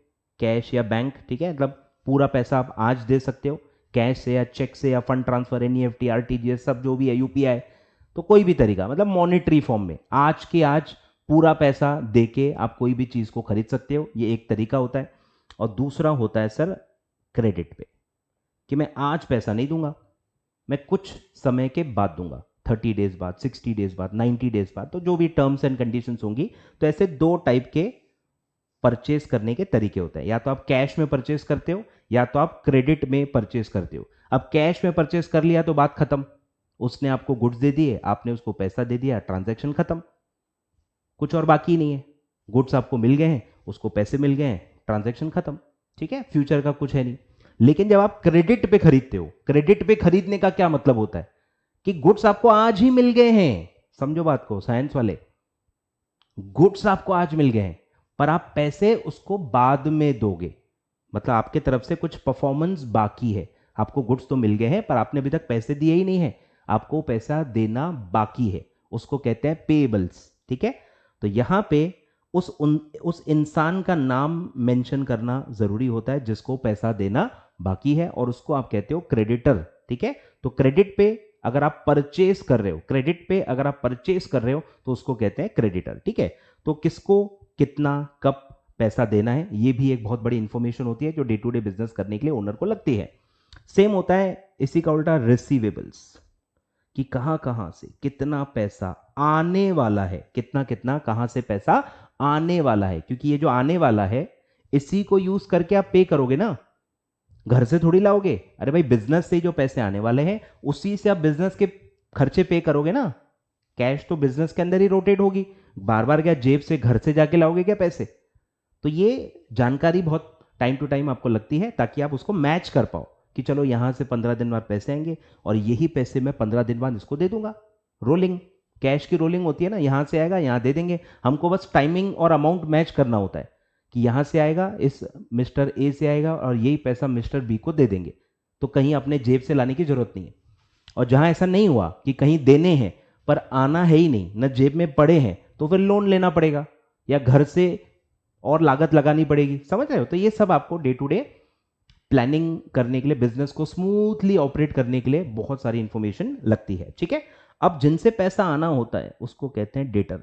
कैश या बैंक। ठीक है, मतलब पूरा पैसा आप आज दे सकते हो कैश से या चेक से या फंड ट्रांसफर, एनईएफटी, आरटीजीएस, सब जो भी है, यूपीआई, तो कोई भी तरीका, मतलब मॉनेटरी फॉर्म में आज के आज पूरा पैसा देके आप कोई भी चीज को खरीद सकते हो, ये एक तरीका होता है। और दूसरा होता है सर क्रेडिट पे, कि मैं आज पैसा नहीं दूंगा, मैं कुछ समय के बाद दूंगा, 30 डेज बाद, 60 डेज बाद, 90 डेज बाद, तो जो भी टर्म्स एंड कंडीशंस होंगी। तो ऐसे दो टाइप के परचेस करने के तरीके होते हैं, या तो आप कैश में परचेस करते हो या तो आप क्रेडिट में परचेस करते हो। अब कैश में परचेस कर लिया तो बात खत्म, उसने आपको गुड्स दे दिए, आपने उसको पैसा दे दिया, ट्रांजैक्शन खत्म, कुछ और बाकी नहीं है। गुड्स आपको मिल गए हैं, उसको पैसे मिल गए हैं, ट्रांजैक्शन खत्म, ठीक है, फ्यूचर का कुछ है नहीं। लेकिन जब आप क्रेडिट पे खरीदते हो, क्रेडिट पे खरीदने का क्या मतलब होता है कि गुड्स आपको आज ही मिल गए हैं, समझो बात को साइंस वाले, गुड्स आपको आज मिल गए हैं पर आप पैसे उसको बाद में दोगे, मतलब आपके तरफ से कुछ परफॉर्मेंस बाकी है। आपको गुड्स तो मिल गए हैं पर आपने अभी तक पैसे दिए ही नहीं है, आपको पैसा देना बाकी है, उसको कहते हैं पेबल्स, ठीक है। तो यहां पे उस इंसान का नाम मेंशन करना जरूरी होता है जिसको पैसा देना बाकी है, और उसको आप कहते हो क्रेडिटर, ठीक है। तो क्रेडिट पे अगर आप परचेस कर रहे हो, क्रेडिट पे अगर आप परचेस कर रहे हो तो उसको कहते हैं क्रेडिटर, ठीक है। तो किसको कितना कब पैसा देना है, ये भी एक बहुत बड़ी इंफॉर्मेशन होती है जो डे टू डे बिजनेस करने के लिए ओनर को लगती है। सेम होता है इसी का उल्टा रिसीवेबल्स, कि कहां कहां से कितना पैसा आने वाला है, कितना कितना कहां से पैसा आने वाला है, क्योंकि ये जो आने वाला है इसी को यूज करके आप पे करोगे ना, घर से थोड़ी लाओगे। अरे भाई बिजनेस से जो पैसे आने वाले हैं उसी से आप बिजनेस के खर्चे पे करोगे ना, कैश तो बिजनेस के अंदर ही रोटेट होगी, बार बार क्या जेब से घर से जाके लाओगे क्या पैसे। तो ये जानकारी बहुत टाइम टू टाइम आपको लगती है ताकि आप उसको मैच कर पाओ कि चलो यहां से 15 दिन बाद पैसे आएंगे और यही पैसे मैं 15 दिन बाद इसको दे दूंगा। रोलिंग, कैश की रोलिंग होती है ना, यहां से आएगा यहां दे देंगे, हमको बस टाइमिंग और अमाउंट मैच करना होता है कि यहां से आएगा, इस मिस्टर ए से आएगा और यही पैसा मिस्टर बी को दे देंगे, तो कहीं अपने जेब से लाने की जरूरत नहीं है। और जहां ऐसा नहीं हुआ कि कहीं देने हैं पर आना है ही नहीं, न जेब में पड़े हैं, तो फिर लोन लेना पड़ेगा या घर से और लागत लगानी पड़ेगी, समझ रहे हो। तो ये सब आपको डे टू डे प्लानिंग करने के लिए, बिजनेस को स्मूथली ऑपरेट करने के लिए बहुत सारी इंफॉर्मेशन लगती है, ठीक है। अब जिनसे पैसा आना होता है उसको कहते हैं डेटर,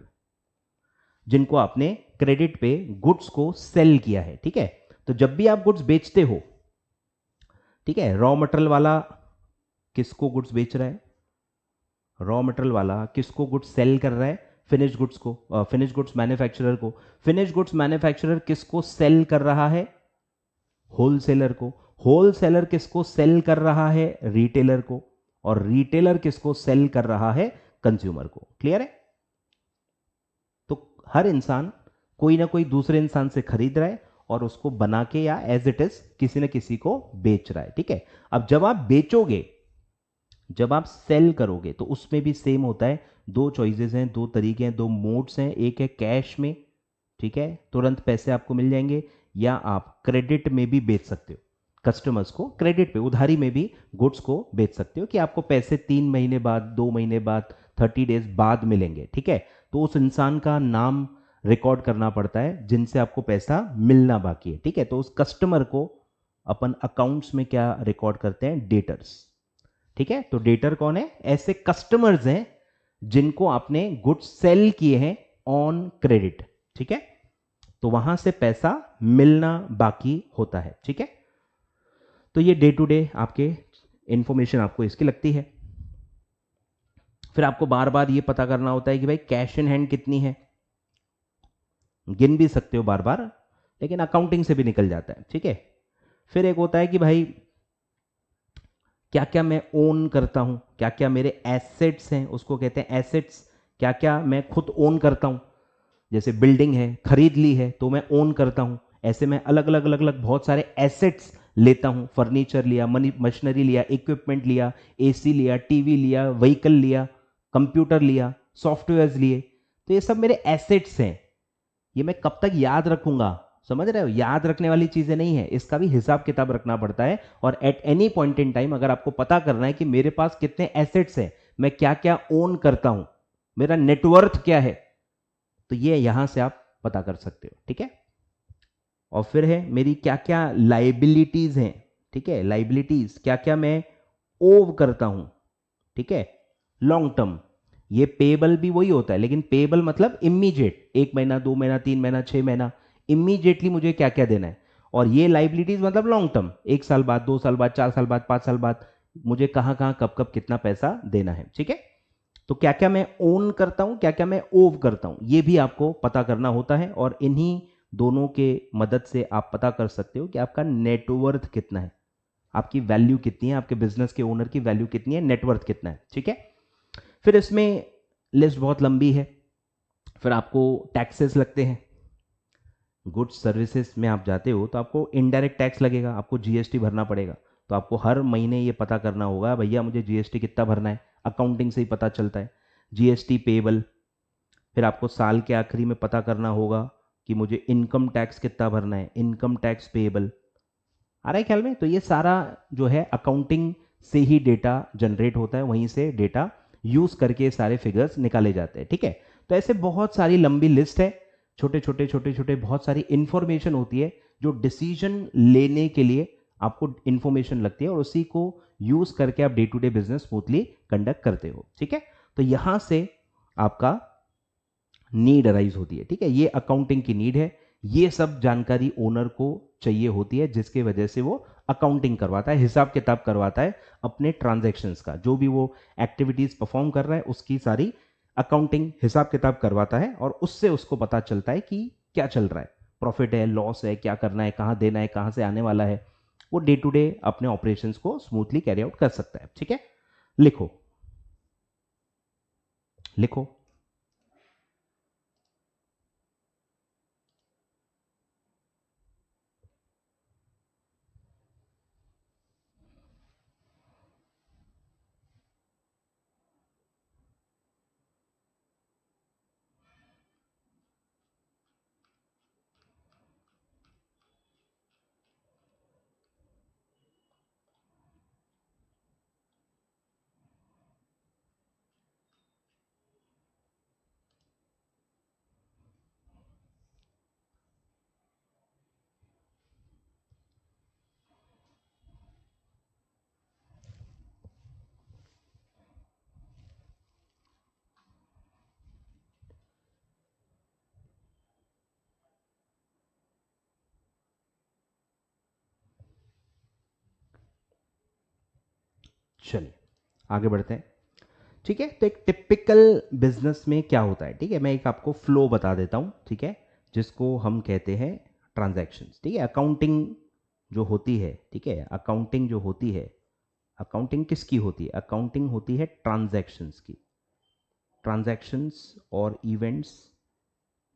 जिनको आपने क्रेडिट पे गुड्स को सेल किया है, ठीक है। तो जब भी आप गुड्स बेचते हो, ठीक है, रॉ मटेरियल वाला किसको गुड्स बेच रहा है, रॉ मटेरियल वाला किसको गुड्स सेल कर रहा है, फिनिश गुड्स को, फिनिश गुड्स मैन्युफैक्चरर को। फिनिश गुड्स मैन्युफैक्चरर किसको सेल कर रहा है, होलसेलर को। होलसेलर किसको सेल कर रहा है, रिटेलर को। और रिटेलर किसको सेल कर रहा है, कंज्यूमर को। क्लियर है। तो हर इंसान कोई ना कोई दूसरे इंसान से खरीद रहा है और उसको बना के या एज इट इज किसी न किसी को बेच रहा है, ठीक है। अब जब आप बेचोगे, जब आप सेल करोगे तो उसमें भी सेम होता है, दो चॉइसेस हैं, दो तरीके हैं, दो मोड्स हैं। एक है कैश में, ठीक है, तुरंत पैसे आपको मिल जाएंगे, या आप क्रेडिट में भी बेच सकते हो, कस्टमर्स को क्रेडिट पे उधारी में भी गुड्स को बेच सकते हो कि आपको पैसे 3 महीने बाद, 2 महीने बाद, 30 डेज बाद मिलेंगे, ठीक है। तो उस इंसान का नाम रिकॉर्ड करना पड़ता है जिनसे आपको पैसा मिलना बाकी है, ठीक है। तो उस कस्टमर को अपन अकाउंट्स में क्या रिकॉर्ड करते हैं, डेटर्स, ठीक है। तो डेटर कौन है, ऐसे कस्टमर्स हैं जिनको आपने गुड्स सेल किए हैं ऑन क्रेडिट, ठीक है। तो वहां से पैसा मिलना बाकी होता है, ठीक है। तो ये डे टू डे आपके इंफॉर्मेशन आपको इसकी लगती है। फिर आपको बार बार ये पता करना होता है कि भाई कैश इन हैंड कितनी है, गिन भी सकते हो बार बार, लेकिन अकाउंटिंग से भी निकल जाता है, ठीक है। फिर एक होता है कि भाई क्या क्या मैं ओन करता हूं, क्या क्या मेरे एसेट्स हैं, उसको कहते हैं एसेट्स। क्या क्या मैं खुद ओन करता हूं, जैसे बिल्डिंग है, खरीद ली है तो मैं ओन करता हूं। ऐसे मैं अलग अलग अलग अलग बहुत सारे एसेट्स लेता हूं, फर्नीचर लिया, मशीनरी लिया, इक्विपमेंट लिया, एसी लिया, टीवी लिया, व्हीकल लिया, कंप्यूटर लिया, सॉफ्टवेयर लिए, तो ये सब मेरे एसेट्स हैं। ये मैं कब तक याद रखूंगा, समझ रहे हो, याद रखने वाली चीजें नहीं है, इसका भी हिसाब किताब रखना पड़ता है। और at any point in time अगर आपको पता करना है कि मेरे पास कितने एसेट्स हैं, मैं क्या क्या ओन करता हूं, मेरा नेटवर्थ क्या है, तो ये यहां से आप पता कर सकते हो, ठीक है। और फिर है मेरी क्या क्या लाइबिलिटीज हैं, ठीक है, लाइबिलिटीज क्या क्या मैं ओव करता हूं, ठीक है, लॉन्ग टर्म। ये पेबल भी वही होता है, लेकिन पेबल मतलब इमीडिएट, 1 महीना 2 महीना 3 महीना 6 महीना, इमीडिएटली मुझे क्या क्या देना है। और ये लाइबिलिटीज मतलब लॉन्ग टर्म, 1 साल बाद, 2 साल बाद, 4 साल बाद, 5 साल बाद मुझे कहाँ कहाँ कब कब कितना पैसा देना है। ठीक है, तो क्या क्या मैं ओन करता हूं, क्या क्या मैं ओव करता हूं, ये भी आपको पता करना होता है। और इन्हीं दोनों के मदद से आप पता कर सकते हो कि आपका नेटवर्थ कितना है, आपकी वैल्यू कितनी है, आपके बिजनेस के ओनर की वैल्यू कितनी है, नेटवर्थ कितना है। ठीक है, फिर इसमें लिस्ट बहुत लंबी है। फिर आपको टैक्सेस लगते हैं, गुड्स सर्विसेज में आप जाते हो तो आपको इनडायरेक्ट टैक्स लगेगा, आपको जीएसटी भरना पड़ेगा। तो आपको हर महीने ये पता करना होगा भैया मुझे जीएसटी कितना भरना है, अकाउंटिंग से ही पता चलता है, जीएसटी पेबल। फिर आपको साल के आखिरी में पता करना होगा कि मुझे इनकम टैक्स कितना भरना है, इनकम टैक्स पेबल। आ रहा है ख्याल में? तो ये सारा जो है अकाउंटिंग से ही डेटा जनरेट होता है, वहीं से डेटा यूज करके सारे फिगर्स निकाले जाते हैं। ठीक है, तो ऐसे बहुत सारी लंबी लिस्ट है, छोटे छोटे छोटे छोटे बहुत सारी इंफॉर्मेशन होती है जो डिसीजन लेने के लिए आपको इंफॉर्मेशन लगती है, और उसी को यूज करके आप day to day business smoothly conduct करते हो। ठीक है, तो यहां से आपका नीड अराइज होती है। ठीक है, ये अकाउंटिंग की नीड है, ये सब जानकारी ओनर को चाहिए होती है, जिसके वजह से वो अकाउंटिंग करवाता है, हिसाब किताब करवाता है अपने ट्रांजैक्शंस का, जो भी वो एक्टिविटीज परफॉर्म कर रहा है उसकी सारी अकाउंटिंग हिसाब किताब करवाता है। और उससे उसको पता चलता है कि क्या चल रहा है, प्रॉफिट है, लॉस है, क्या करना है, कहाँ देना है, कहाँ से आने वाला है। वो डे टू डे अपने ऑपरेशंस को स्मूथली कैरी आउट कर सकता है। ठीक है, लिखो लिखो। चलिए आगे बढ़ते हैं। ठीक है, तो एक टिपिकल बिजनेस में क्या होता है, ठीक है, मैं एक आपको फ्लो बता देता हूं। ठीक है, जिसको हम कहते हैं ट्रांजैक्शंस। ठीक है, अकाउंटिंग जो होती है, ठीक है, अकाउंटिंग जो होती है, अकाउंटिंग किसकी होती है, अकाउंटिंग होती है ट्रांजैक्शंस की। ट्रांजैक्शंस और इवेंट्स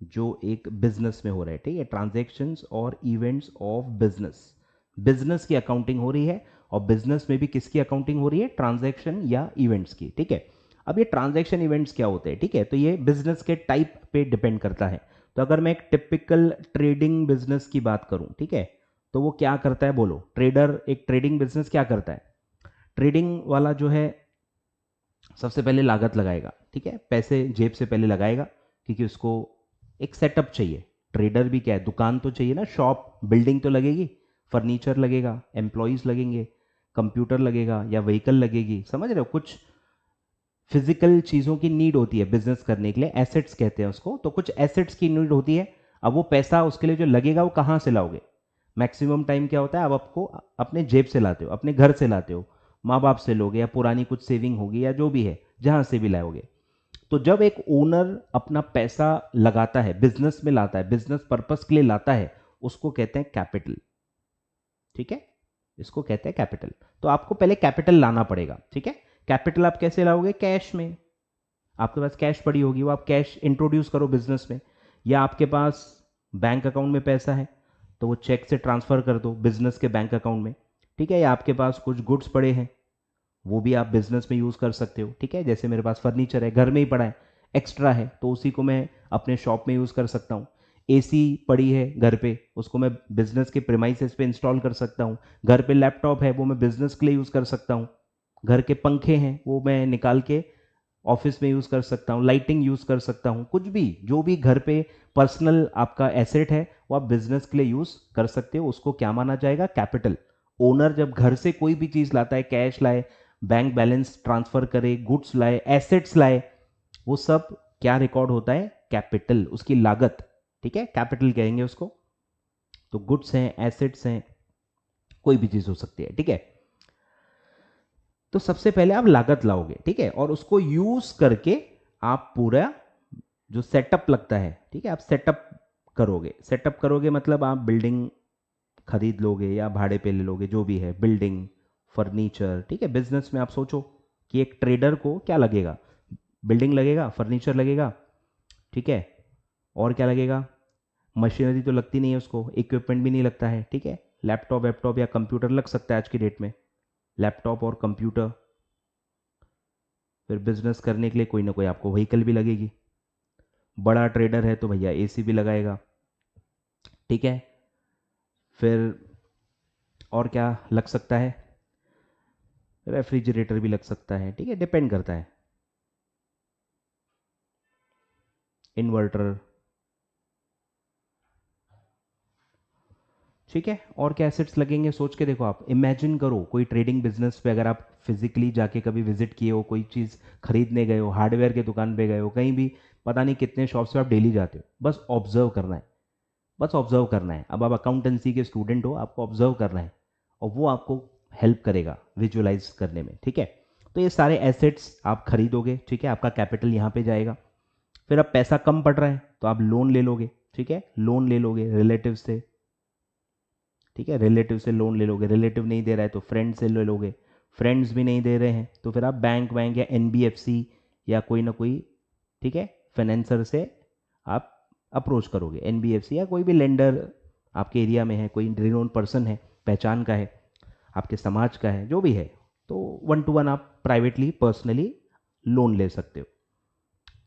जो एक बिजनेस में हो रहे हैं, ठीक है, ट्रांजैक्शंस और इवेंट्स ऑफ बिजनेस, बिजनेस की अकाउंटिंग हो रही है। और बिजनेस में भी किसकी अकाउंटिंग हो रही है, ट्रांजैक्शन या इवेंट्स की। ठीक है, अब ये ट्रांजैक्शन इवेंट्स क्या होते हैं, ठीक है, तो ये बिजनेस के टाइप पे डिपेंड करता है। तो अगर मैं एक टिपिकल ट्रेडिंग बिजनेस की बात करूं, ठीक है, तो वो क्या करता है बोलो, ट्रेडर, एक ट्रेडिंग बिजनेस क्या करता है, ट्रेडिंग वाला जो है सबसे पहले लागत लगाएगा। ठीक है, पैसे जेब से पहले लगाएगा, क्योंकि उसको एक सेटअप चाहिए। ट्रेडर भी क्या है, दुकान तो चाहिए ना, शॉप, बिल्डिंग तो लगेगी, फर्नीचर लगेगा, एम्प्लॉयज लगेंगे, कंप्यूटर लगेगा या व्हीकल लगेगी, समझ रहे हो, कुछ फिजिकल चीज़ों की नीड होती है बिजनेस करने के लिए, एसेट्स कहते हैं उसको। तो कुछ एसेट्स की नीड होती है। अब वो पैसा उसके लिए जो लगेगा वो कहाँ से लाओगे, मैक्सिमम टाइम क्या होता है, अब आपको अपने जेब से लाते हो, अपने घर से लाते हो, माँ बाप से लोगे, या पुरानी कुछ सेविंग होगी, या जो भी है जहां से भी लाओगे। तो जब एक ओनर अपना पैसा लगाता है, बिजनेस में लाता है, बिजनेस पर्पस के लिए लाता है, उसको कहते हैं कैपिटल। ठीक है, इसको कहते हैं कैपिटल। तो आपको पहले कैपिटल लाना पड़ेगा। ठीक है, कैपिटल आप कैसे लाओगे, कैश में, आपके पास कैश पड़ी होगी, वो आप कैश इंट्रोड्यूस करो बिजनेस में। या आपके पास बैंक अकाउंट में पैसा है तो वो चेक से ट्रांसफर कर दो बिजनेस के बैंक अकाउंट में। ठीक है, या आपके पास कुछ गुड्स पड़े हैं, वो भी आप बिजनेस में यूज कर सकते हो। ठीक है, जैसे मेरे पास फर्नीचर है, घर में ही पड़ा है, एक्स्ट्रा है, तो उसी को मैं अपने शॉप में यूज कर सकता हूँ। एसी पड़ी है घर पे, उसको मैं बिजनेस के प्रेमाइसेस पे इंस्टॉल कर सकता हूँ। घर पे लैपटॉप है, वो मैं बिजनेस के लिए यूज कर सकता हूँ। घर के पंखे हैं, वो मैं निकाल के ऑफिस में यूज कर सकता हूँ, लाइटिंग यूज कर सकता हूँ, कुछ भी जो भी घर पे पर्सनल आपका एसेट है वो आप बिजनेस के लिए यूज कर सकते हो, उसको क्या माना जाएगा, कैपिटल। ओनर जब घर से कोई भी चीज लाता है, कैश लाए, बैंक बैलेंस ट्रांसफर करे, गुड्स लाए, एसेट्स लाए, वो सब क्या रिकॉर्ड होता है? कैपिटल, उसकी लागत, ठीक है, कैपिटल कहेंगे उसको। तो गुड्स हैं, एसेट्स हैं, कोई भी चीज हो सकती है, ठीक है। तो सबसे पहले आप लागत लाओगे, ठीक है, और उसको यूज करके आप पूरा जो सेटअप लगता है, ठीक है, आप सेटअप करोगे। सेटअप करोगे मतलब आप बिल्डिंग खरीद लोगे या भाड़े पे ले लोगे, जो भी है, बिल्डिंग, फर्नीचर, ठीक है। बिजनेस में आप सोचो कि एक ट्रेडर को क्या लगेगा? बिल्डिंग लगेगा, फर्नीचर लगेगा, ठीक है, और क्या लगेगा? मशीनरी तो लगती नहीं है उसको, इक्विपमेंट भी नहीं लगता है, ठीक है। लैपटॉप वैपटॉप या कंप्यूटर लग सकता है आज की डेट में, लैपटॉप और कंप्यूटर। फिर बिजनेस करने के लिए कोई ना कोई आपको व्हीकल भी लगेगी। बड़ा ट्रेडर है तो भैया एसी भी लगाएगा, ठीक है। फिर और क्या लग सकता है? रेफ्रिजरेटर भी लग सकता है, ठीक है, डिपेंड करता है। इन्वर्टर, ठीक है। और क्या एसेट्स लगेंगे सोच के देखो, आप इमेजिन करो कोई ट्रेडिंग बिजनेस पे अगर आप फिजिकली जाके कभी विजिट किए हो, कोई चीज़ खरीदने गए हो, हार्डवेयर की दुकान पे गए हो, कहीं भी, पता नहीं कितने शॉप्स पे आप डेली जाते हो, बस ऑब्जर्व करना है, बस ऑब्जर्व करना है। अब आप अकाउंटेंसी के स्टूडेंट हो, आपको ऑब्जर्व करना है और वो आपको हेल्प करेगा विजुअलाइज करने में, ठीक है। तो ये सारे एसेट्स आप खरीदोगे, ठीक है, आपका कैपिटल यहाँ पे जाएगा। फिर अब पैसा कम पड़ रहा है तो आप लोन ले लोगे, ठीक है, लोन ले लोगे रिलेटिव से, ठीक है, रिलेटिव से लोन ले लोगे। रिलेटिव नहीं दे रहा है तो फ्रेंड से ले लोगे, फ्रेंड्स भी नहीं दे रहे हैं तो फिर आप बैंक वैंक या एनबीएफसी या कोई ना कोई, ठीक है, फाइनेंसर से आप अप्रोच करोगे। एनबीएफसी या कोई भी लेंडर आपके एरिया में है, कोई रिनोन पर्सन है, पहचान का है, आपके समाज का है, जो भी है, तो 1-to-1 आप प्राइवेटली पर्सनली लोन ले सकते हो,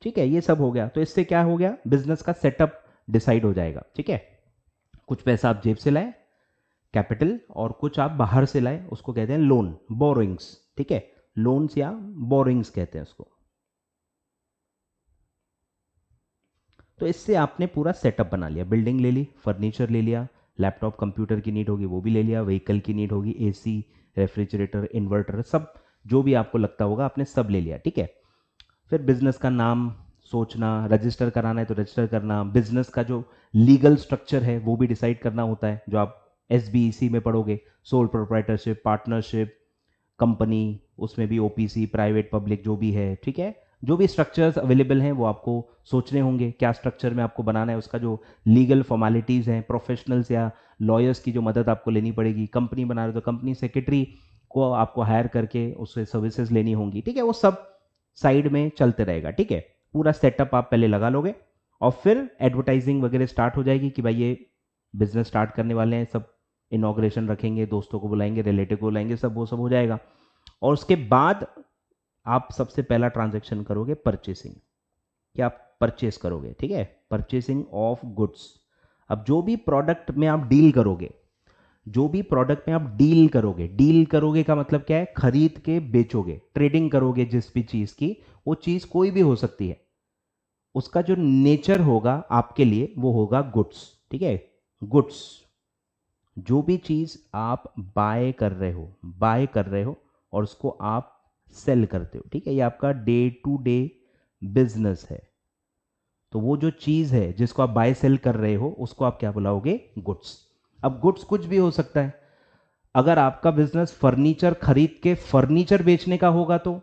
ठीक है। ये सब हो गया, तो इससे क्या हो गया? बिजनेस का सेटअप डिसाइड हो जाएगा, ठीक है। कुछ पैसा आप जेब से लाए, कैपिटल, और कुछ आप बाहर से लाए, उसको कहते हैं लोन, बोरोइंग्स, ठीक है, लोन्स या बोरोइंग्स कहते हैं उसको। तो इससे आपने पूरा सेटअप बना लिया, बिल्डिंग ले ली, फर्नीचर ले लिया, लैपटॉप कंप्यूटर की नीड होगी वो भी ले लिया, व्हीकल की नीड होगी, एसी, रेफ्रिजरेटर, इन्वर्टर, सब जो भी आपको लगता होगा आपने सब ले लिया, ठीक है। फिर बिजनेस का नाम सोचना, रजिस्टर कराना है तो रजिस्टर करना, बिजनेस का जो लीगल स्ट्रक्चर है वो भी डिसाइड करना होता है, जो आप एसबीईसी में पढ़ोगे, सोल प्रोप्राइटरशिप, पार्टनरशिप, कंपनी, उसमें भी ओपीसी, प्राइवेट पब्लिक जो भी है, ठीक है। जो भी स्ट्रक्चर्स अवेलेबल हैं वो आपको सोचने होंगे, क्या स्ट्रक्चर में आपको बनाना है, उसका जो लीगल फॉर्मेलिटीज हैं, प्रोफेशनल्स या लॉयर्स की जो मदद आपको लेनी पड़ेगी। कंपनी बना रहे हो तो कंपनी सेक्रेटरी को आपको हायर करके उससे सर्विसेज लेनी होंगी, ठीक है। वो सब साइड में चलते रहेगा, ठीक है। पूरा सेटअप आप पहले लगा लोगे और फिर एडवर्टाइजिंग वगैरह स्टार्ट हो जाएगी कि भाई ये बिजनेस स्टार्ट करने वाले हैं, सब इनॉग्रेशन रखेंगे, दोस्तों को बुलाएंगे, रिलेटिव को बुलाएंगे, सब वो सब हो जाएगा। और उसके बाद आप सबसे पहला ट्रांजैक्शन करोगे परचेसिंग, कि आप परचेस करोगे, ठीक है, परचेसिंग ऑफ गुड्स। अब जो भी प्रोडक्ट में आप डील करोगे, जो भी प्रोडक्ट में आप डील करोगे, डील करोगे का मतलब क्या है? खरीद के बेचोगे, ट्रेडिंग करोगे जिस भी चीज की, वो चीज कोई भी हो सकती है, उसका जो नेचर होगा आपके लिए वो होगा गुड्स, ठीक है। गुड्स, जो भी चीज आप बाय कर रहे हो और उसको आप सेल करते हो, ठीक है, ये आपका डे टू डे बिजनेस है। तो वो जो चीज है जिसको आप बाय सेल कर रहे हो उसको आप क्या बुलाओगे? गुड्स। अब गुड्स कुछ भी हो सकता है। अगर आपका बिजनेस फर्नीचर खरीद के फर्नीचर बेचने का होगा तो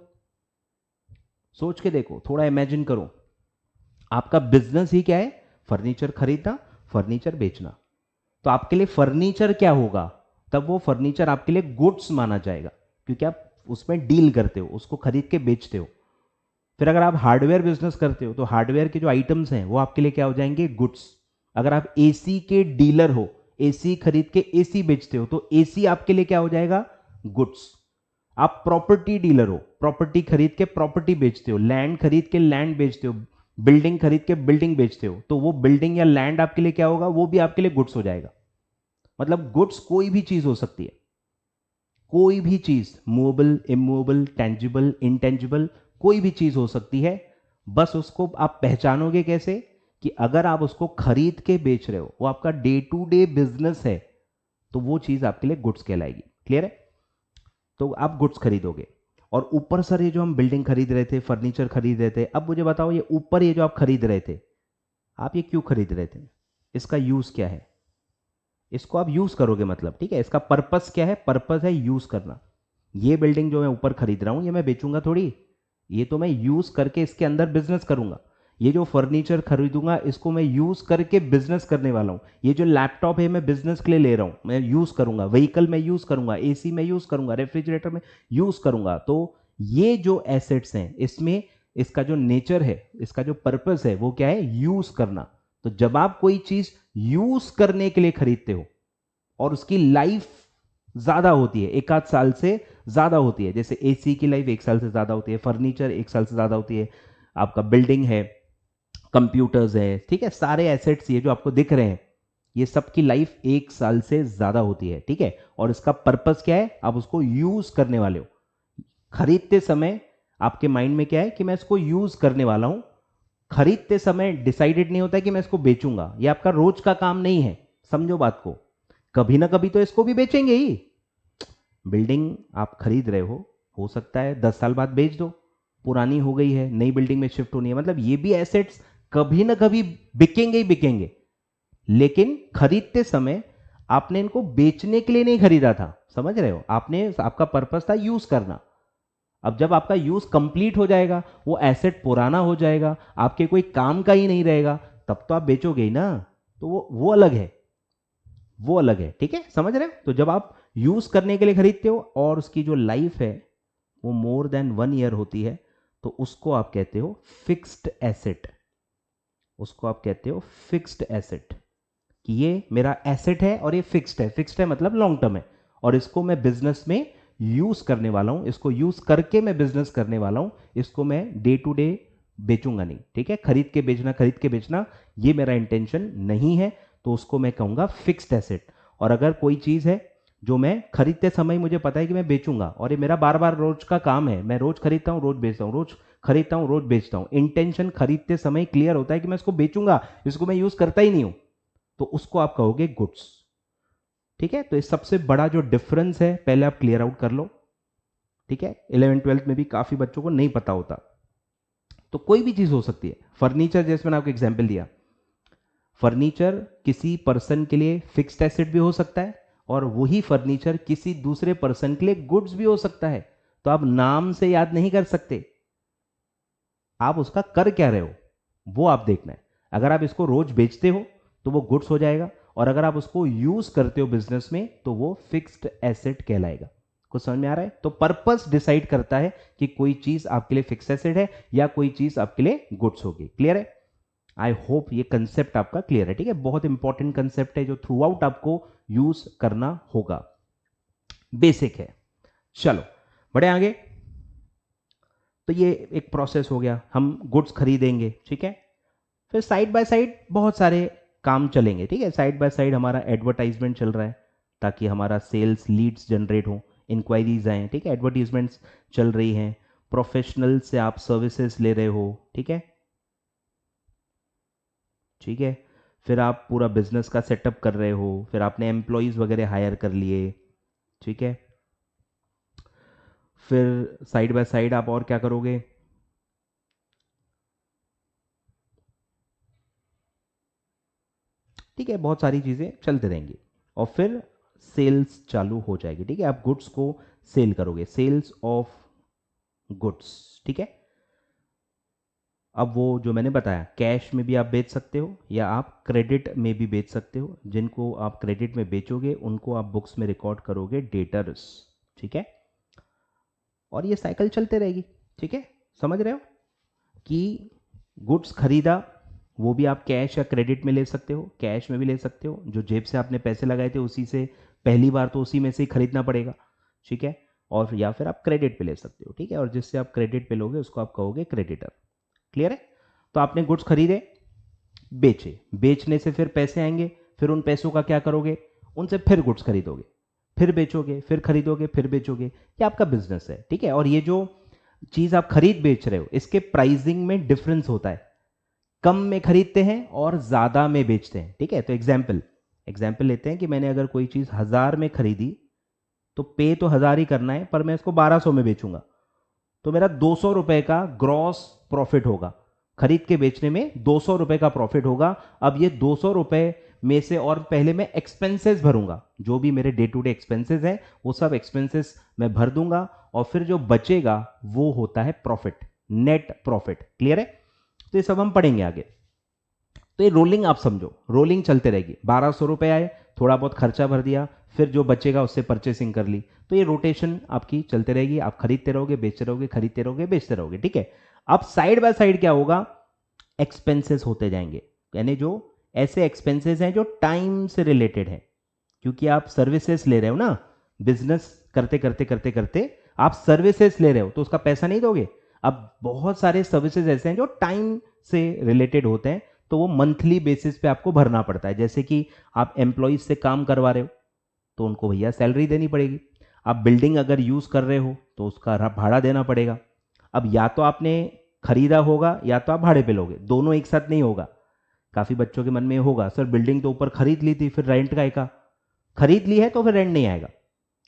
सोच के देखो, थोड़ा इमेजिन करो, आपका बिजनेस ही क्या है? फर्नीचर खरीदना, फर्नीचर बेचना। तो आपके लिए फर्नीचर क्या होगा? तब वो फर्नीचर आपके लिए गुड्स माना जाएगा, क्योंकि आप उसमें डील करते हो, उसको खरीद के बेचते हो। फिर अगर आप हार्डवेयर बिजनेस करते हो तो हार्डवेयर के जो आइटम्स हैं वो आपके लिए क्या हो जाएंगे? गुड्स। अगर आप एसी के डीलर हो, एसी खरीद के एसी बेचते हो तो एसी आपके लिए क्या हो जाएगा? गुड्स। आप प्रॉपर्टी डीलर हो, प्रॉपर्टी खरीद के प्रॉपर्टी बेचते हो, लैंड खरीद के लैंड बेचते हो, बिल्डिंग खरीद के बिल्डिंग बेचते हो, तो वो बिल्डिंग या लैंड आपके लिए क्या होगा? वो भी आपके लिए गुड्स हो जाएगा। मतलब गुड्स कोई भी चीज हो सकती है, कोई भी चीज, मूवेबल, इमूवेबल, टेंजिबल, इंटेंजिबल, कोई भी चीज हो सकती है। बस उसको आप पहचानोगे कैसे? कि अगर आप उसको खरीद के बेच रहे हो, वो आपका डे टू डे बिजनेस है, तो वो चीज आपके लिए गुड्स कहलाएगी। क्लियर है? तो आप गुड्स खरीदोगे। और ऊपर सर ये जो हम बिल्डिंग खरीद रहे थे, फर्नीचर खरीद रहे थे, अब मुझे बताओ ये ऊपर ये जो आप खरीद रहे थे, आप ये क्यों खरीद रहे थे? इसका यूज क्या है? इसको आप यूज करोगे मतलब, ठीक है, इसका पर्पस क्या है? पर्पस है यूज करना। ये बिल्डिंग जो मैं ऊपर खरीद रहा हूं ये मैं बेचूंगा थोड़ी, ये तो मैं यूज करके इसके अंदर बिजनेस करूंगा। ये जो फर्नीचर खरीदूंगा इसको मैं यूज करके बिजनेस करने वाला हूं। ये जो लैपटॉप है मैं बिजनेस के लिए ले रहा हूं, मैं यूज करूंगा। व्हीकल में यूज करूंगा, एसी में यूज करूंगा, रेफ्रिजरेटर में यूज करूंगा। तो ये जो एसेट्स हैं इसमें इसका जो नेचर है, इसका जो पर्पस है वो क्या है? यूज करना। तो जब आप कोई चीज यूज करने के लिए खरीदते हो और उसकी लाइफ ज्यादा होती है, एक आध साल से ज्यादा होती है, जैसे एसी की लाइफ एक साल से ज्यादा होती है, फर्नीचर एक साल से ज्यादा होती है, आपका बिल्डिंग है, कंप्यूटर्स है, ठीक है, सारे एसेट्स ये जो आपको दिख रहे हैं ये सब की लाइफ एक साल से ज्यादा होती है, ठीक है। और इसका पर्पस क्या है? आप उसको यूज करने वाले हो। खरीदते समय आपके माइंड में क्या है कि मैं इसको यूज करने वाला हूं। खरीदते समय डिसाइडेड नहीं होता कि मैं इसको बेचूंगा, ये आपका रोज का काम नहीं है, समझो बात को। कभी ना कभी तो इसको भी बेचेंगे ही। बिल्डिंग आप खरीद रहे हो सकता है 10 साल बाद बेच दो, पुरानी हो गई है, नई बिल्डिंग में शिफ्ट होनी है, मतलब ये भी एसेट्स कभी ना कभी बिकेंगे ही बिकेंगे। लेकिन खरीदते समय आपने इनको बेचने के लिए नहीं खरीदा था, समझ रहे हो? आपका पर्पस था यूज करना। अब जब आपका यूज कंप्लीट हो जाएगा, वो एसेट पुराना हो जाएगा, आपके कोई काम का ही नहीं रहेगा, तब तो आप बेचोगे ही ना। तो वो अलग है, वो अलग है, ठीक है, समझ रहे हो? तो जब आप यूज करने के लिए खरीदते हो और उसकी जो लाइफ है वो मोर देन 1 ईयर होती है, तो उसको आप कहते हो फिक्स्ड एसेट। उसको आप कहते हो फिक्स्ड एसेट, कि ये मेरा एसेट है और ये फिक्स्ड है। फिक्स्ड है मतलब लॉन्ग टर्म है, और इसको मैं बिजनेस में यूज करने वाला हूं, इसको यूज करके मैं बिजनेस करने वाला हूं, इसको मैं डे टू डे बेचूंगा नहीं, ठीक है। खरीद के बेचना ये मेरा इंटेंशन नहीं है, तो उसको मैं कहूंगा फिक्स्ड एसेट। और अगर कोई चीज है जो मैं खरीदते समय मुझे पता है कि मैं बेचूंगा और ये मेरा बार बार रोज का काम है, मैं रोज खरीदता हूं रोज बेचता हूं, रोज खरीदता हूं रोज बेचता हूं, इंटेंशन खरीदते समय क्लियर होता है कि मैं इसको बेचूंगा, इसको मैं यूज करता ही नहीं हूं, तो उसको आप कहोगे गुड्स, ठीक है। तो इस सबसे बड़ा जो डिफरेंस है पहले आप क्लियर आउट कर लो, ठीक है। 11th 12th में भी काफी बच्चों को नहीं पता होता। तो कोई भी चीज हो सकती है, फर्नीचर जैसे मैंने आपको एग्जाम्पल दिया, फर्नीचर किसी पर्सन के लिए फिक्स्ड एसेट भी हो सकता है और वही फर्नीचर किसी दूसरे पर्सन के लिए गुड्स भी हो सकता है। तो आप नाम से याद नहीं कर सकते, आप उसका कर क्या रहे हो वो आप देखना है। अगर आप इसको रोज बेचते हो तो वो गुड्स हो जाएगा, और अगर आप उसको यूज करते हो बिजनेस में तो वो फिक्स्ड एसेट कहलाएगा। कुछ समझ में आ रहा है? तो पर्पस डिसाइड करता है कि कोई चीज आपके लिए फिक्स एसेट है या कोई चीज आपके लिए गुड्स होगी। क्लियर है? आई होप ये कंसेप्ट आपका क्लियर है, ठीक है। बहुत इंपॉर्टेंट कंसेप्ट है जो थ्रू आउट आपको यूज करना होगा, बेसिक है। चलो बढ़े आगे। तो ये एक प्रोसेस हो गया, हम गुड्स खरीदेंगे, ठीक है। फिर साइड बाय साइड बहुत सारे काम चलेंगे, ठीक है। साइड बाय साइड हमारा एडवर्टाइजमेंट चल रहा है ताकि हमारा सेल्स लीड्स जनरेट हो, इंक्वायरीज आए, ठीक है। एडवर्टीजमेंट्स चल रही हैं, प्रोफेशनल से आप सर्विसेज ले रहे हो, ठीक है, ठीक है। फिर आप पूरा बिजनेस का सेटअप कर रहे हो, फिर आपने एम्प्लॉयज वगैरह हायर कर लिए, ठीक है। फिर साइड बाय साइड आप और क्या करोगे? ठीक है, बहुत सारी चीजें चलते रहेंगी और फिर सेल्स चालू हो जाएगी, ठीक है। आप गुड्स को सेल करोगे, सेल्स ऑफ गुड्स, ठीक है। अब वो जो मैंने बताया, कैश में भी आप बेच सकते हो या आप क्रेडिट में भी बेच सकते हो। जिनको आप क्रेडिट में बेचोगे उनको आप बुक्स में रिकॉर्ड करोगे डेटर्स, ठीक है। और ये साइकिल चलते रहेगी, ठीक है। समझ रहे हो कि गुड्स खरीदा वो भी आप कैश या क्रेडिट में ले सकते हो, कैश में भी ले सकते हो, जो जेब से आपने पैसे लगाए थे उसी से पहली बार तो उसी में से ही खरीदना पड़ेगा, ठीक है। और या फिर आप क्रेडिट पे ले सकते हो, ठीक है। और जिससे आप क्रेडिट पे लोगे उसको आप कहोगे क्रेडिटर। क्लियर है? तो आपने गुड्स खरीदे, बेचे, बेचने से फिर पैसे आएंगे, फिर उन पैसों का क्या करोगे? उनसे फिर गुड्स खरीदोगे, फिर बेचोगे, फिर खरीदोगे, फिर बेचोगे। ये आपका बिजनेस है, ठीक है। और ये जो चीज आप खरीद बेच रहे हो इसके प्राइसिंग में डिफरेंस होता है, कम में खरीदते हैं और ज्यादा में बेचते हैं, ठीक है। तो एग्जाम्पल लेते हैं कि मैंने अगर कोई चीज 1000 में खरीदी तो पे तो 1000 ही करना है, पर मैं इसको 1200 में बेचूंगा। 1200 में खरीदूंगा, 1200 में बेचूंगा, क्या आपका बिजनेस है? ठीक है। और ये जो चीज आप खरीद बेच रहे हो इसके प्राइसिंग में डिफरेंस होता है, कम में खरीदते हैं और ज्यादा में बेचते हैं, ठीक है। तो एग्जाम्पल लेते हैं कि मैंने अगर कोई चीज 1000 में खरीदी तो पे तो 1000 ही करना है, पर मैं इसको 1200 में बेचूंगा। तो मेरा 200 रुपए का ग्रॉस प्रॉफिट होगा, खरीद के बेचने में 200 रुपए का प्रॉफिट होगा। अब ये 200 रुपए में से और पहले मैं एक्सपेंसेस भरूंगा, जो भी मेरे डे टू डे एक्सपेंसेस हैं वो सब एक्सपेंसेस मैं भर दूंगा, और फिर जो बचेगा वो होता है प्रॉफिट, नेट प्रॉफिट। क्लियर है? तो ये सब हम पढ़ेंगे आगे। तो ये रोलिंग आप समझो, रोलिंग चलते रहेगी। 1200 रुपए आए, थोड़ा बहुत खर्चा भर दिया, फिर जो बचेगा उससे परचेसिंग कर ली, तो ये रोटेशन आपकी चलते रहेगी। आप खरीदते रहोगे, बेचते रहोगे, खरीदते रहोगे, बेचते रहोगे। ठीक है? अब साइड बाय साइड क्या होगा, एक्सपेंसेस होते जाएंगे, यानी जो ऐसे एक्सपेंसेस हैं जो टाइम से रिलेटेड है, क्योंकि आप सर्विसेज ले रहे हो ना, बिजनेस करते करते करते करते आप सर्विसेज ले रहे हो, तो उसका पैसा नहीं दोगे। अब बहुत सारे सर्विसेज ऐसे हैं जो टाइम से रिलेटेड होते हैं, तो वो मंथली बेसिस पे आपको भरना पड़ता है। जैसे कि आप एम्प्लॉयज से काम करवा रहे हो, तो उनको भैया सैलरी देनी पड़ेगी। आप बिल्डिंग अगर यूज कर रहे हो तो उसका भाड़ा देना पड़ेगा। अब या तो आपने खरीदा होगा या तो आप भाड़े पे लोगे, दोनों एक साथ नहीं होगा। काफी बच्चों के मन में होगा, सर बिल्डिंग तो ऊपर खरीद ली थी, फिर रेंट का एका, खरीद ली है तो फिर रेंट नहीं आएगा,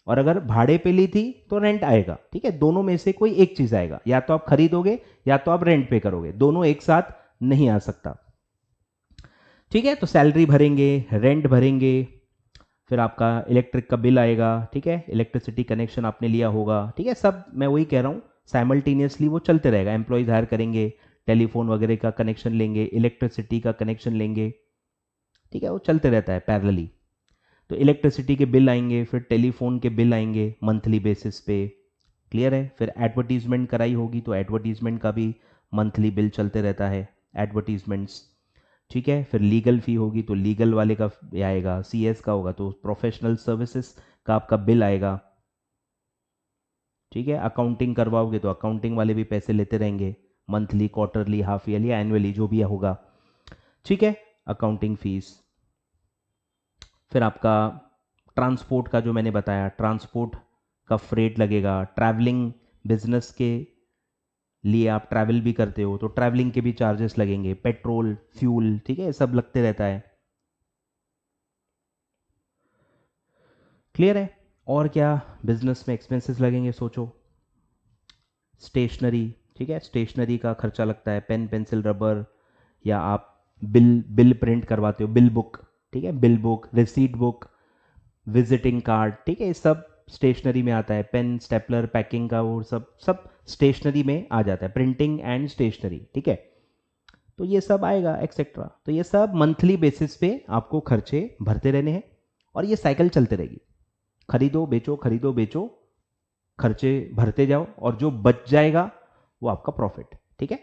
और अगर भाड़े पे ली थी तो रेंट आएगा। ठीक है? दोनों में से कोई एक चीज आएगा, या तो आप खरीदोगे या तो आप रेंट पे करोगे, दोनों एक साथ नहीं आ सकता। ठीक है? तो सैलरी भरेंगे, रेंट भरेंगे, फिर आपका इलेक्ट्रिक का बिल आएगा। ठीक है? इलेक्ट्रिसिटी कनेक्शन आपने लिया होगा। ठीक है? सब मैं वही कह रहा हूँ, साइमल्टेनियसली वो चलते रहेगा। एम्प्लॉयज हायर करेंगे, टेलीफोन वगैरह का कनेक्शन लेंगे, इलेक्ट्रिसिटी का कनेक्शन लेंगे। ठीक है? वो चलते रहता है पैरेलली। तो इलेक्ट्रिसिटी के बिल आएंगे, फिर टेलीफोन के बिल आएंगे मंथली बेसिस पे। क्लियर है? फिर एडवर्टीजमेंट कराई होगी तो एडवर्टीजमेंट का भी मंथली बिल चलते रहता है, एडवर्टीजमेंट्स। ठीक है? फिर लीगल फी होगी तो लीगल वाले का आएगा, सीएस का होगा तो प्रोफेशनल सर्विसेज का आपका बिल आएगा। ठीक है? अकाउंटिंग करवाओगे तो अकाउंटिंग वाले भी पैसे लेते रहेंगे, monthly, quarterly, half yearly, annually, जो भी होगा। ठीक है? Accounting fees. फिर आपका ट्रांसपोर्ट का जो मैंने बताया, ट्रांसपोर्ट का फ्रेट लगेगा, ट्रैवलिंग बिजनेस के लिए आप ट्रैवल भी करते हो तो ट्रैवलिंग के भी चार्जेस लगेंगे, पेट्रोल, फ्यूल। ठीक है? सब लगते रहता है। क्लियर है? और क्या बिजनेस में एक्सपेंसेस लगेंगे सोचो। स्टेशनरी। ठीक है? स्टेशनरी का खर्चा लगता है, पेन, पेंसिल, रबर, या आप बिल बिल प्रिंट करवाते हो, बिल बुक। ठीक है? Bill book, receipt book, visiting card. ठीक है? ये सब स्टेशनरी में आता है। पेन, स्टेपलर, पैकिंग का वो सब सब स्टेशनरी में आ जाता है, प्रिंटिंग एंड स्टेशनरी। ठीक है? तो ये सब आएगा एक्सेट्रा। तो ये सब मंथली बेसिस पे आपको खर्चे भरते रहने हैं, और ये साइकिल चलते रहेगी। खरीदो बेचो, खरीदो बेचो, खर्चे भरते जाओ, और जो बच जाएगा वो आपका प्रॉफिट। ठीक है?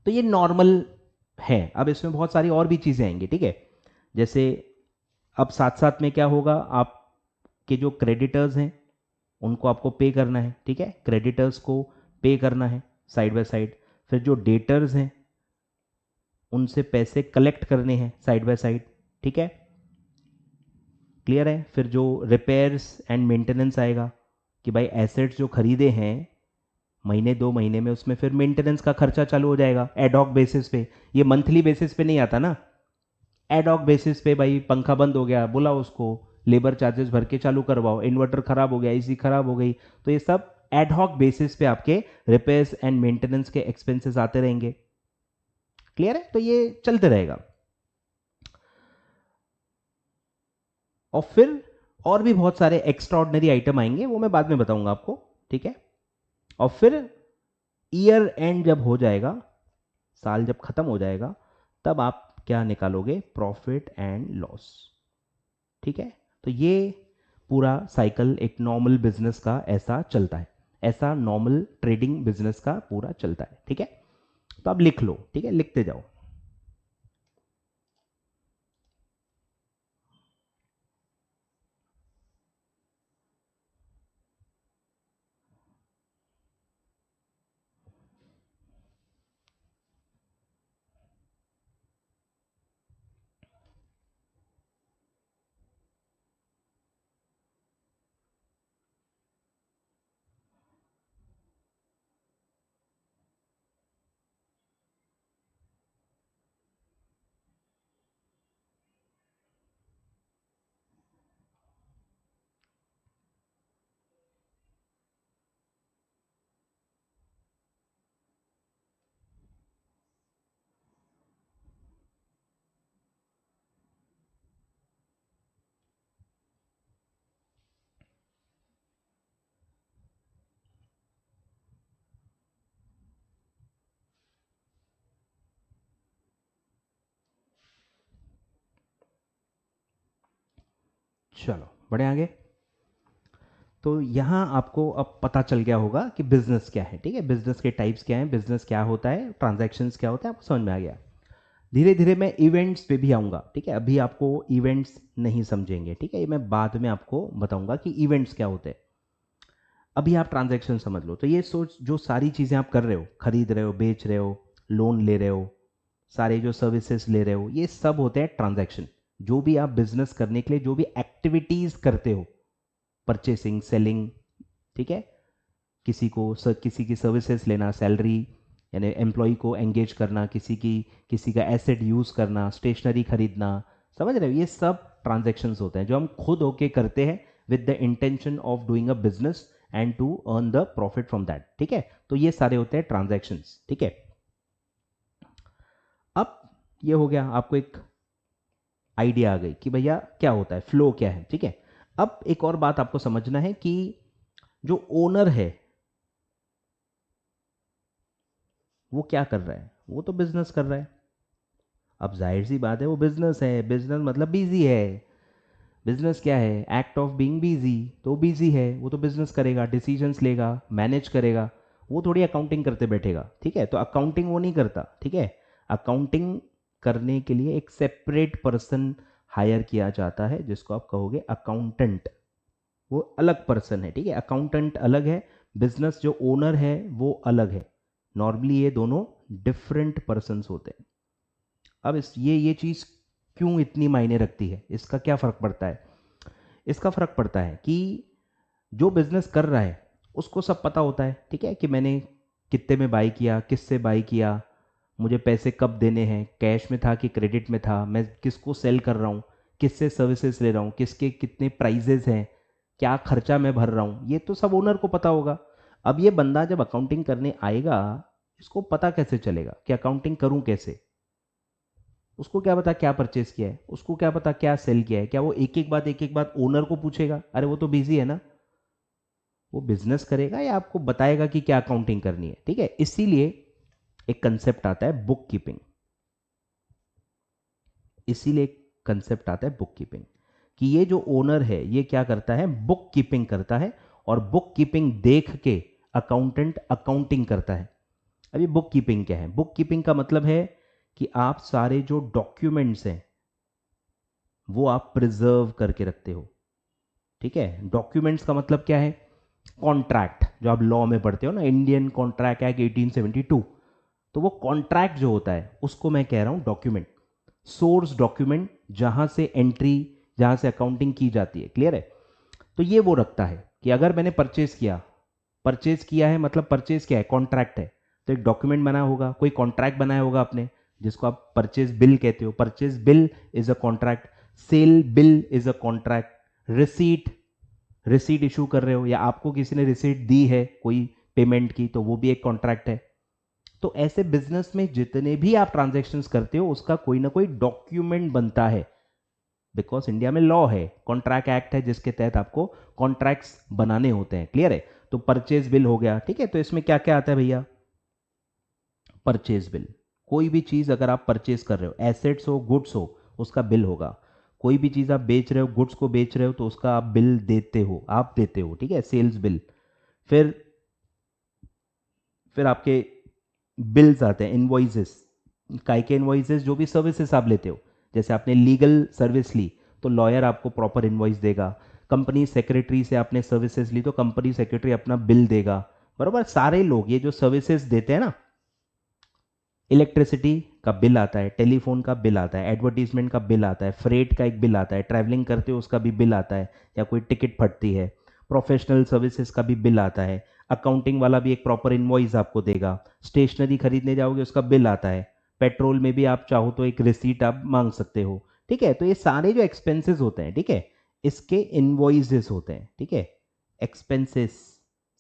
तो ये नॉर्मल है। अब इसमें बहुत सारी और भी चीजें आएंगी। ठीक है? जैसे अब साथ साथ में क्या होगा, आपके जो क्रेडिटर्स हैं उनको आपको पे करना है। ठीक है? क्रेडिटर्स को पे करना है साइड बाय साइड। फिर जो डेटर्स हैं उनसे पैसे कलेक्ट करने हैं साइड बाय साइड। ठीक है? क्लियर है? फिर जो रिपेयर्स एंड मेंटेनेंस आएगा, कि भाई एसेट्स जो खरीदे हैं महीने 2 महीने में, उसमें फिर मेंटेनेंस का खर्चा चालू हो जाएगा एडॉक बेसिस पे। ये मंथली बेसिस पे नहीं आता ना, एडॉक बेसिस पे। भाई पंखा बंद हो गया, बुलाओ उसको, लेबर चार्जेस भर के चालू करवाओ, इन्वर्टर खराब हो गया, एसी खराब हो गई, तो ये सब एडहॉक बेसिस पे आपके रिपेयर्स एंड मेंटेनेंस के एक्सपेंसेस आते रहेंगे। क्लियर है? तो ये चलते रहेगा। और फिर और भी बहुत सारे एक्स्ट्रा ऑर्डिनरी आइटम आएंगे, वो मैं बाद में बताऊंगा आपको। ठीक है? और फिर ईयर एंड जब हो जाएगा, साल जब खत्म हो जाएगा, तब आप क्या निकालोगे, प्रॉफिट एंड लॉस। ठीक है? तो ये पूरा साइकिल एक नॉर्मल बिजनेस का ऐसा चलता है, ऐसा नॉर्मल ट्रेडिंग बिजनेस का पूरा चलता है। ठीक है? तो आप लिख लो। ठीक है? लिखते जाओ। चलो बढ़े आगे। तो यहाँ आपको अब पता चल गया होगा कि बिजनेस क्या है, ठीक है, बिजनेस के टाइप्स क्या हैं, बिजनेस क्या होता है, ट्रांजैक्शंस क्या होता है, आपको समझ में आ गया। धीरे धीरे मैं इवेंट्स पे भी आऊँगा, ठीक है, अभी आपको इवेंट्स नहीं समझेंगे, ठीक है, ये मैं बाद में आपको बताऊंगा कि इवेंट्स क्या होते हैं। अभी आप ट्रांजैक्शन समझ लो। तो ये सोच, जो सारी चीज़ें आप कर रहे हो, खरीद रहे हो, बेच रहे हो, लोन ले रहे हो, सारे जो सर्विसेज ले रहे हो, ये सब होते हैं ट्रांजैक्शन। जो भी आप बिजनेस करने के लिए जो भी एक्टिविटीज़ करते हो, परचेसिंग, सेलिंग, ठीक है, किसी की सर्विसेज लेना, सैलरी यानी एम्प्लॉय को एंगेज करना, किसी का एसेट यूज़ करना, स्टेशनरी खरीदना, समझ रहे हो, ये सब ट्रांजैक्शंस होते हैं जो हम खुद होके करते हैं with the intention of doing a business and to earn the profit from that, ठीक है। तो ये सारे होते हैं ट्रांजैक्शंस, ठीक है। अब ये हो गया, आपको एक आइडिया आ गई कि भैया क्या होता है, फ्लो क्या है, ठीक है। अब एक और बात आपको समझना है कि जो ओनर है वो क्या कर रहा है, वो तो बिजनेस कर रहा है। अब जाहिर सी बात है, वो बिजनेस है, बिजनेस मतलब बिजी है। बिजनेस क्या है, एक्ट ऑफ बीइंग बिजी, तो बिजी है, वो तो बिजनेस करेगा, डिसीजंस लेगा, मैनेज करेगा, वो थोड़ी अकाउंटिंग करते बैठेगा, ठीक है। तो अकाउंटिंग वो नहीं करता, ठीक है। अकाउंटिंग करने के लिए एक सेपरेट पर्सन हायर किया जाता है जिसको आप कहोगे अकाउंटेंट, वो अलग पर्सन है, ठीक है। अकाउंटेंट अलग है, बिजनेस जो ओनर है वो अलग है। नॉर्मली ये दोनों डिफरेंट पर्सन्स होते हैं। अब ये चीज़ क्यों इतनी मायने रखती है, इसका क्या फ़र्क पड़ता है? इसका फ़र्क पड़ता है कि जो बिज़नेस कर रहा है उसको सब पता होता है, ठीक है, कि मैंने कितने में बाई किया, किससे बाई किया, मुझे पैसे कब देने हैं, कैश में था कि क्रेडिट में था, मैं किसको सेल कर रहा हूँ, किससे सर्विसेज ले रहा हूँ, किसके कितने प्राइजेज हैं, क्या खर्चा मैं भर रहा हूँ, ये तो सब ओनर को पता होगा। अब ये बंदा जब अकाउंटिंग करने आएगा, इसको पता कैसे चलेगा कि अकाउंटिंग करूँ कैसे? उसको क्या पता क्या परचेस किया है, उसको क्या पता क्या सेल किया है? क्या वो एक एक बात ओनर को पूछेगा? अरे वो तो बिजी है ना। वो बिजनेस करेगा या आपको बताएगा कि क्या अकाउंटिंग करनी है, ठीक है। इसीलिए एक कंसेप्ट आता है बुक कीपिंग, इसीलिए एक कंसेप्ट आता है बुक कीपिंग, कि ये जो ओनर है ये क्या करता है, बुक कीपिंग करता है, और बुक कीपिंग देख के अकाउंटेंट अकाउंटिंग करता है। अभी बुक कीपिंग क्या है? बुक कीपिंग का मतलब है कि आप सारे जो डॉक्यूमेंट्स हैं वो आप प्रिजर्व करके रखते हो, ठीक है। डॉक्यूमेंट्स का मतलब क्या है? कॉन्ट्रैक्ट, जो आप लॉ में पढ़ते हो ना, इंडियन कॉन्ट्रैक्ट एक्ट 1872, तो वो कॉन्ट्रैक्ट जो होता है उसको मैं कह रहा हूं डॉक्यूमेंट, सोर्स डॉक्यूमेंट, जहां से एंट्री, जहां से अकाउंटिंग की जाती है, क्लियर है। तो ये वो रखता है कि अगर मैंने परचेज किया है, मतलब परचेज क्या है, कॉन्ट्रैक्ट है, तो एक डॉक्यूमेंट बना होगा, कोई कॉन्ट्रैक्ट बनाया होगा आपने, जिसको आप परचेज बिल कहते हो। Purchase bill is a contract, sale bill is a contract, receipt, receipt issue कर रहे हो या आपको किसी ने रिसीट दी है कोई पेमेंट की, तो वो भी एक कॉन्ट्रैक्ट है। तो ऐसे बिजनेस में जितने भी आप ट्रांजैक्शंस करते हो उसका कोई ना कोई डॉक्यूमेंट बनता है, बिकॉज इंडिया में लॉ है, कॉन्ट्रैक्ट एक्ट है, जिसके तहत आपको कॉन्ट्रैक्ट्स बनाने होते हैं, क्लियर है। तो परचेज बिल हो गया, ठीक है। तो इसमें क्या क्या आता है भैया? परचेज बिल, कोई भी चीज अगर आप परचेज कर रहे हो, एसेट्स हो, गुड्स हो, उसका बिल होगा। कोई भी चीज आप बेच रहे हो, गुड्स को बेच रहे हो, तो उसका आप बिल देते हो, आप देते हो, ठीक है, सेल्स बिल। फिर फिर आपके बिल्स आते हैं, इनवॉइसेस, काय के इनवॉइसेस, जो भी सर्विसेज आप लेते हो, जैसे आपने लीगल सर्विस ली तो लॉयर आपको प्रॉपर इनवॉइस देगा, कंपनी सेक्रेटरी से आपने सर्विसेज ली तो कंपनी सेक्रेटरी अपना बिल देगा, बराबर। सारे लोग ये जो सर्विसेज देते हैं ना, इलेक्ट्रिसिटी का बिल आता है, टेलीफोन का बिल आता है, एडवर्टीजमेंट का बिल आता है, फ्रेट का एक बिल आता है, ट्रैवलिंग करते हो उसका भी बिल आता है, या कोई टिकट फटती है, प्रोफेशनल सर्विसेज का भी बिल आता है, अकाउंटिंग वाला भी एक प्रॉपर इनवॉइस आपको देगा, स्टेशनरी खरीदने जाओगे उसका बिल आता है, पेट्रोल में भी आप चाहो तो एक रिसीट आप मांग सकते हो, ठीक है। तो ये सारे जो एक्सपेंसेस होते हैं, ठीक है, इसके इनवॉइसेस होते हैं, ठीक है। एक्सपेंसेस,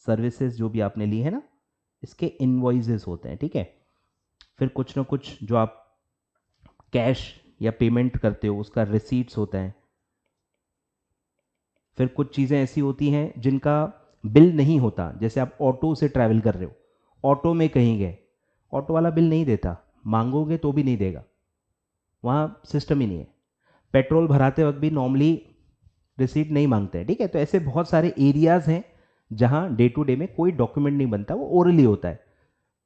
सर्विसेज जो भी आपने ली है ना, इसके इनवॉइसेस होते हैं, ठीक है। फिर कुछ ना कुछ जो आप कैश या पेमेंट करते हो उसका रिसीट्स होता है। फिर कुछ चीज़ें ऐसी होती हैं जिनका बिल नहीं होता, जैसे आप ऑटो से ट्रैवल कर रहे हो, ऑटो में कहीं गए, ऑटो वाला बिल नहीं देता, मांगोगे तो भी नहीं देगा, वहाँ सिस्टम ही नहीं है। पेट्रोल भराते वक्त भी नॉर्मली रिसीट नहीं मांगते हैं, ठीक है। तो ऐसे बहुत सारे एरियाज हैं जहां डे टू डे में कोई डॉक्यूमेंट नहीं बनता, वो ओरली होता है,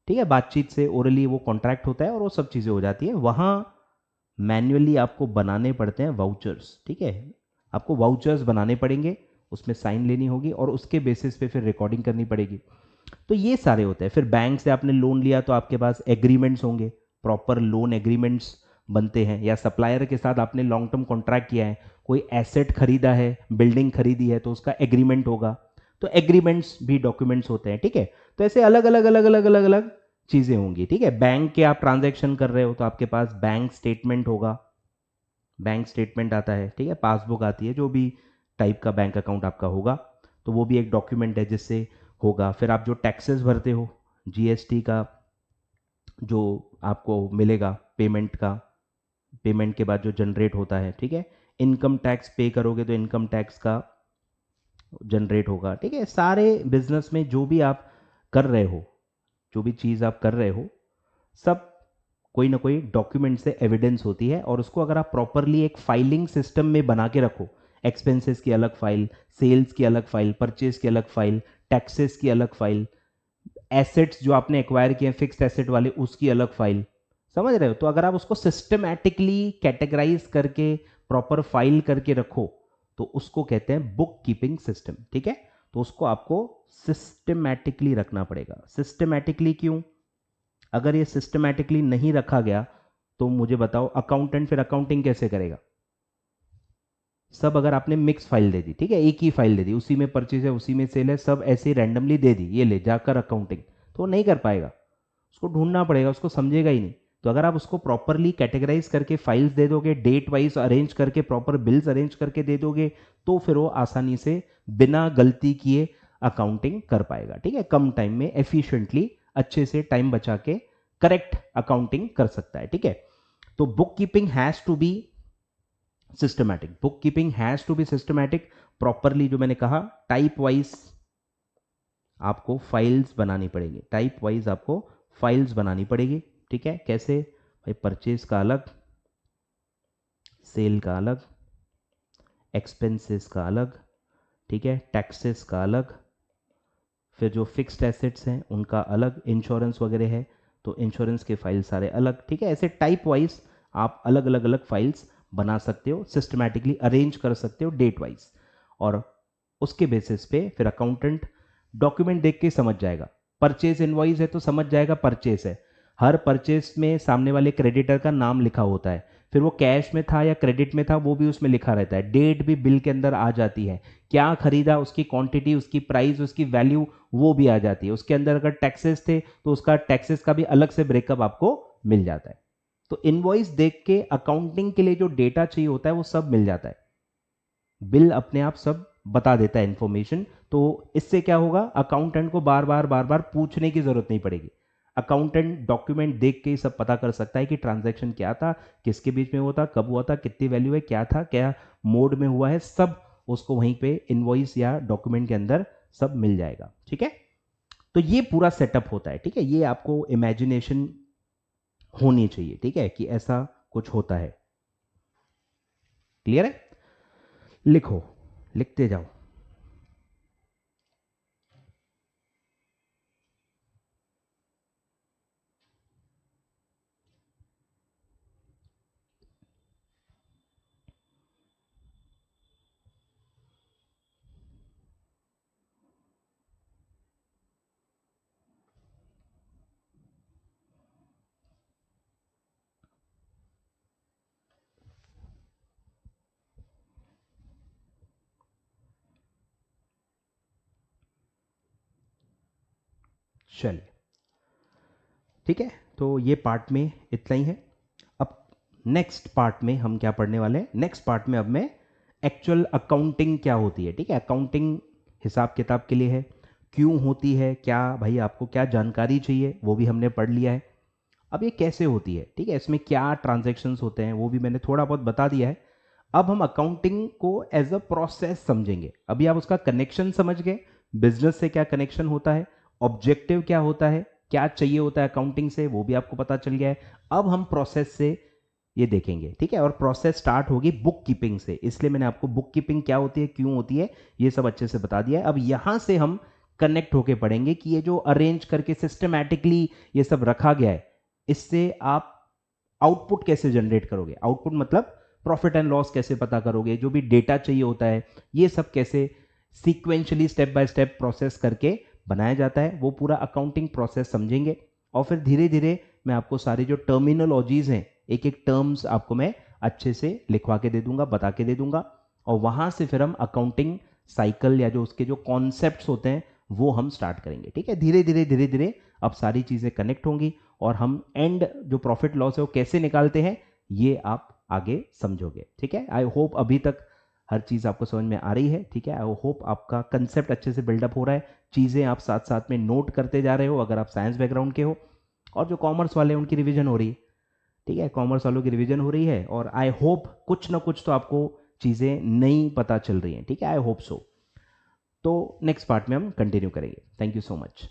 ठीक है। बातचीत से ओरली वो कॉन्ट्रैक्ट होता है और वो सब चीज़ें हो जाती है। वहाँ मैन्युअली आपको बनाने पड़ते हैं वाउचर्स, ठीक है। आपको वाउचर्स बनाने पड़ेंगे, उसमें साइन लेनी होगी और उसके बेसिस पे फिर रिकॉर्डिंग करनी पड़ेगी। तो ये सारे होते हैं। फिर बैंक से आपने लोन लिया तो आपके पास एग्रीमेंट्स होंगे, प्रॉपर लोन एग्रीमेंट्स बनते हैं। या सप्लायर के साथ आपने लॉन्ग टर्म कॉन्ट्रैक्ट किया है, कोई एसेट खरीदा है, बिल्डिंग खरीदी है, तो उसका एग्रीमेंट होगा। तो एग्रीमेंट्स भी डॉक्यूमेंट्स होते हैं, ठीक है। तो ऐसे अलग अलग अलग अलग अलग अलग चीजें होंगी, ठीक है। बैंक के आप ट्रांजैक्शन कर रहे हो तो आपके पास बैंक स्टेटमेंट होगा, बैंक स्टेटमेंट आता है, ठीक है। पासबुक आती है, जो भी टाइप का बैंक अकाउंट आपका होगा, तो वो भी एक डॉक्यूमेंट है जिससे होगा। फिर आप जो टैक्सेस भरते हो, जीएसटी का जो आपको मिलेगा पेमेंट का, पेमेंट के बाद जो जनरेट होता है, ठीक है। इनकम टैक्स पे करोगे तो इनकम टैक्स का जनरेट होगा, ठीक है। सारे बिजनेस में जो भी आप कर रहे हो, जो भी चीज़ आप कर रहे हो, सब कोई ना कोई डॉक्यूमेंट से एविडेंस होती है। और उसको अगर आप प्रॉपरली एक फाइलिंग सिस्टम में बना के रखो, एक्सपेंसेस की अलग फाइल, सेल्स की अलग फाइल, परचेज की अलग फाइल, टैक्सेस की अलग फाइल, एसेट्स जो आपने एक्वायर किए हैं फिक्स्ड एसेट वाले उसकी अलग फाइल, समझ रहे हो। तो अगर आप उसको सिस्टमैटिकली कैटेगराइज करके प्रॉपर फाइल करके रखो तो उसको कहते हैं बुक कीपिंग सिस्टम, ठीक है। तो उसको आपको सिस्टमैटिकली रखना पड़ेगा। सिस्टमैटिकली क्यों? अगर ये सिस्टमैटिकली नहीं रखा गया तो मुझे बताओ अकाउंटेंट फिर अकाउंटिंग कैसे करेगा? सब अगर आपने मिक्स फाइल दे दी, ठीक है, एक ही फाइल दे दी, उसी में परचेज है, उसी में सेल है, सब ऐसे रैंडमली दे दी, ये ले जाकर अकाउंटिंग, तो वो नहीं कर पाएगा। उसको ढूंढना पड़ेगा, उसको समझेगा ही नहीं। तो अगर आप उसको प्रॉपरली कैटेगराइज करके फाइल्स दे दोगे, डेट वाइज अरेंज करके प्रॉपर बिल्स अरेंज करके दे दोगे, तो फिर वो आसानी से बिना गलती किए अकाउंटिंग कर पाएगा, ठीक है। कम टाइम में एफिशिएंटली अच्छे से टाइम बचा के करेक्ट अकाउंटिंग कर सकता है, ठीक है। तो book keeping has to be systematic, book keeping has to be systematic, properly जो मैंने कहा टाइप वाइज आपको फाइल्स बनानी पड़ेगी, टाइप वाइज आपको फाइल्स बनानी पड़ेगी, ठीक है। कैसे भाई? परचेज का अलग, सेल का अलग, एक्सपेंसेस का अलग, ठीक है, टैक्सेस का अलग, फिर जो फिक्स्ड एसेट्स हैं उनका अलग, इंश्योरेंस वगैरह है तो इंश्योरेंस के फाइल सारे अलग, ठीक है। ऐसे टाइप वाइज आप अलग अलग अलग फाइल्स बना सकते हो, सिस्टमैटिकली अरेंज कर सकते हो डेट वाइज। और उसके बेसिस पे फिर अकाउंटेंट डॉक्यूमेंट देख के समझ जाएगा। परचेज इनवॉइस है तो समझ जाएगा परचेज है। हर परचेज में सामने वाले क्रेडिटर का नाम लिखा होता है, फिर वो कैश में था या क्रेडिट में था वो भी उसमें लिखा रहता है, डेट भी बिल के अंदर आ जाती है, क्या खरीदा उसकी क्वांटिटी, उसकी प्राइस, उसकी वैल्यू वो भी आ जाती है। उसके अंदर अगर टैक्सेस थे तो उसका टैक्सेस का भी अलग से ब्रेकअप आपको मिल जाता है। तो इनवॉइस देख के अकाउंटिंग के लिए जो डेटा चाहिए होता है वो सब मिल जाता है, बिल अपने आप सब बता देता है इंफॉर्मेशन। तो इससे क्या होगा? अकाउंटेंट को बार बार बार बार पूछने की जरूरत नहीं पड़ेगी। अकाउंटेंट डॉक्यूमेंट देख के ही सब पता कर सकता है कि ट्रांजैक्शन क्या था, किसके बीच में हुआ था, कब हुआ था, कितनी वैल्यू है, क्या था, क्या मोड में हुआ है, सब उसको वहीं पे इनवॉइस या डॉक्यूमेंट के अंदर सब मिल जाएगा, ठीक है। तो ये पूरा सेटअप होता है, ठीक है। ये आपको इमेजिनेशन होनी चाहिए, ठीक है, कि ऐसा कुछ होता है। क्लियर है? लिखो, लिखते जाओ। चलिए, ठीक है। तो ये पार्ट में इतना ही है। अब नेक्स्ट पार्ट में हम क्या पढ़ने वाले हैं? नेक्स्ट पार्ट में अब मैं एक्चुअल अकाउंटिंग क्या होती है, ठीक है। अकाउंटिंग हिसाब किताब के लिए है, क्यों होती है, क्या भाई आपको क्या जानकारी चाहिए वो भी हमने पढ़ लिया है। अब ये कैसे होती है, ठीक है, इसमें क्या ट्रांजैक्शंस होते हैं वो भी मैंने थोड़ा बहुत बता दिया है। अब हम अकाउंटिंग को एज अ प्रोसेस समझेंगे। अभी आप उसका कनेक्शन समझ गए, बिजनेस से क्या कनेक्शन होता है, ऑब्जेक्टिव क्या होता है, क्या चाहिए होता है अकाउंटिंग से, वो भी आपको पता चल गया है। अब हम प्रोसेस से ये देखेंगे, ठीक है। और प्रोसेस स्टार्ट होगी बुक कीपिंग से, इसलिए मैंने आपको बुक कीपिंग क्या होती है, क्यों होती है, ये सब अच्छे से बता दिया है। अब यहाँ से हम कनेक्ट होके पढ़ेंगे कि ये जो अरेंज करके सिस्टमैटिकली ये सब रखा गया है, इससे आप आउटपुट कैसे जनरेट करोगे, आउटपुट मतलब प्रॉफिट एंड लॉस कैसे पता करोगे, जो भी डेटा चाहिए होता है ये सब कैसे sequentially step by step process करके बनाया जाता है, वो पूरा अकाउंटिंग प्रोसेस समझेंगे। और फिर धीरे धीरे मैं आपको सारी जो टर्मिनोलॉजीज हैं, एक एक टर्म्स आपको मैं अच्छे से लिखवा के दे दूंगा, बता के दे दूंगा। और वहां से फिर हम अकाउंटिंग साइकिल या जो उसके जो कॉन्सेप्ट्स होते हैं वो हम स्टार्ट करेंगे, ठीक है। धीरे धीरे धीरे धीरे अब सारी चीज़ें कनेक्ट होंगी और हम एंड जो प्रॉफिट लॉस है वो कैसे निकालते हैं ये आप आगे समझोगे, ठीक है। आई होप अभी तक हर चीज़ आपको समझ में आ रही है, ठीक है। आई होप आपका कंसेप्ट अच्छे से बिल्डअप हो रहा है, चीज़ें आप साथ साथ में नोट करते जा रहे हो अगर आप साइंस बैकग्राउंड के हो। और जो कॉमर्स वाले हैं उनकी रिवीजन हो रही है, ठीक है, कॉमर्स वालों की रिवीजन हो रही है। और आई होप कुछ ना कुछ तो आपको चीज़ें नई पता चल रही हैं, ठीक है। I hope so. तो नेक्स्ट पार्ट में हम कंटिन्यू करेंगे। Thank you so much.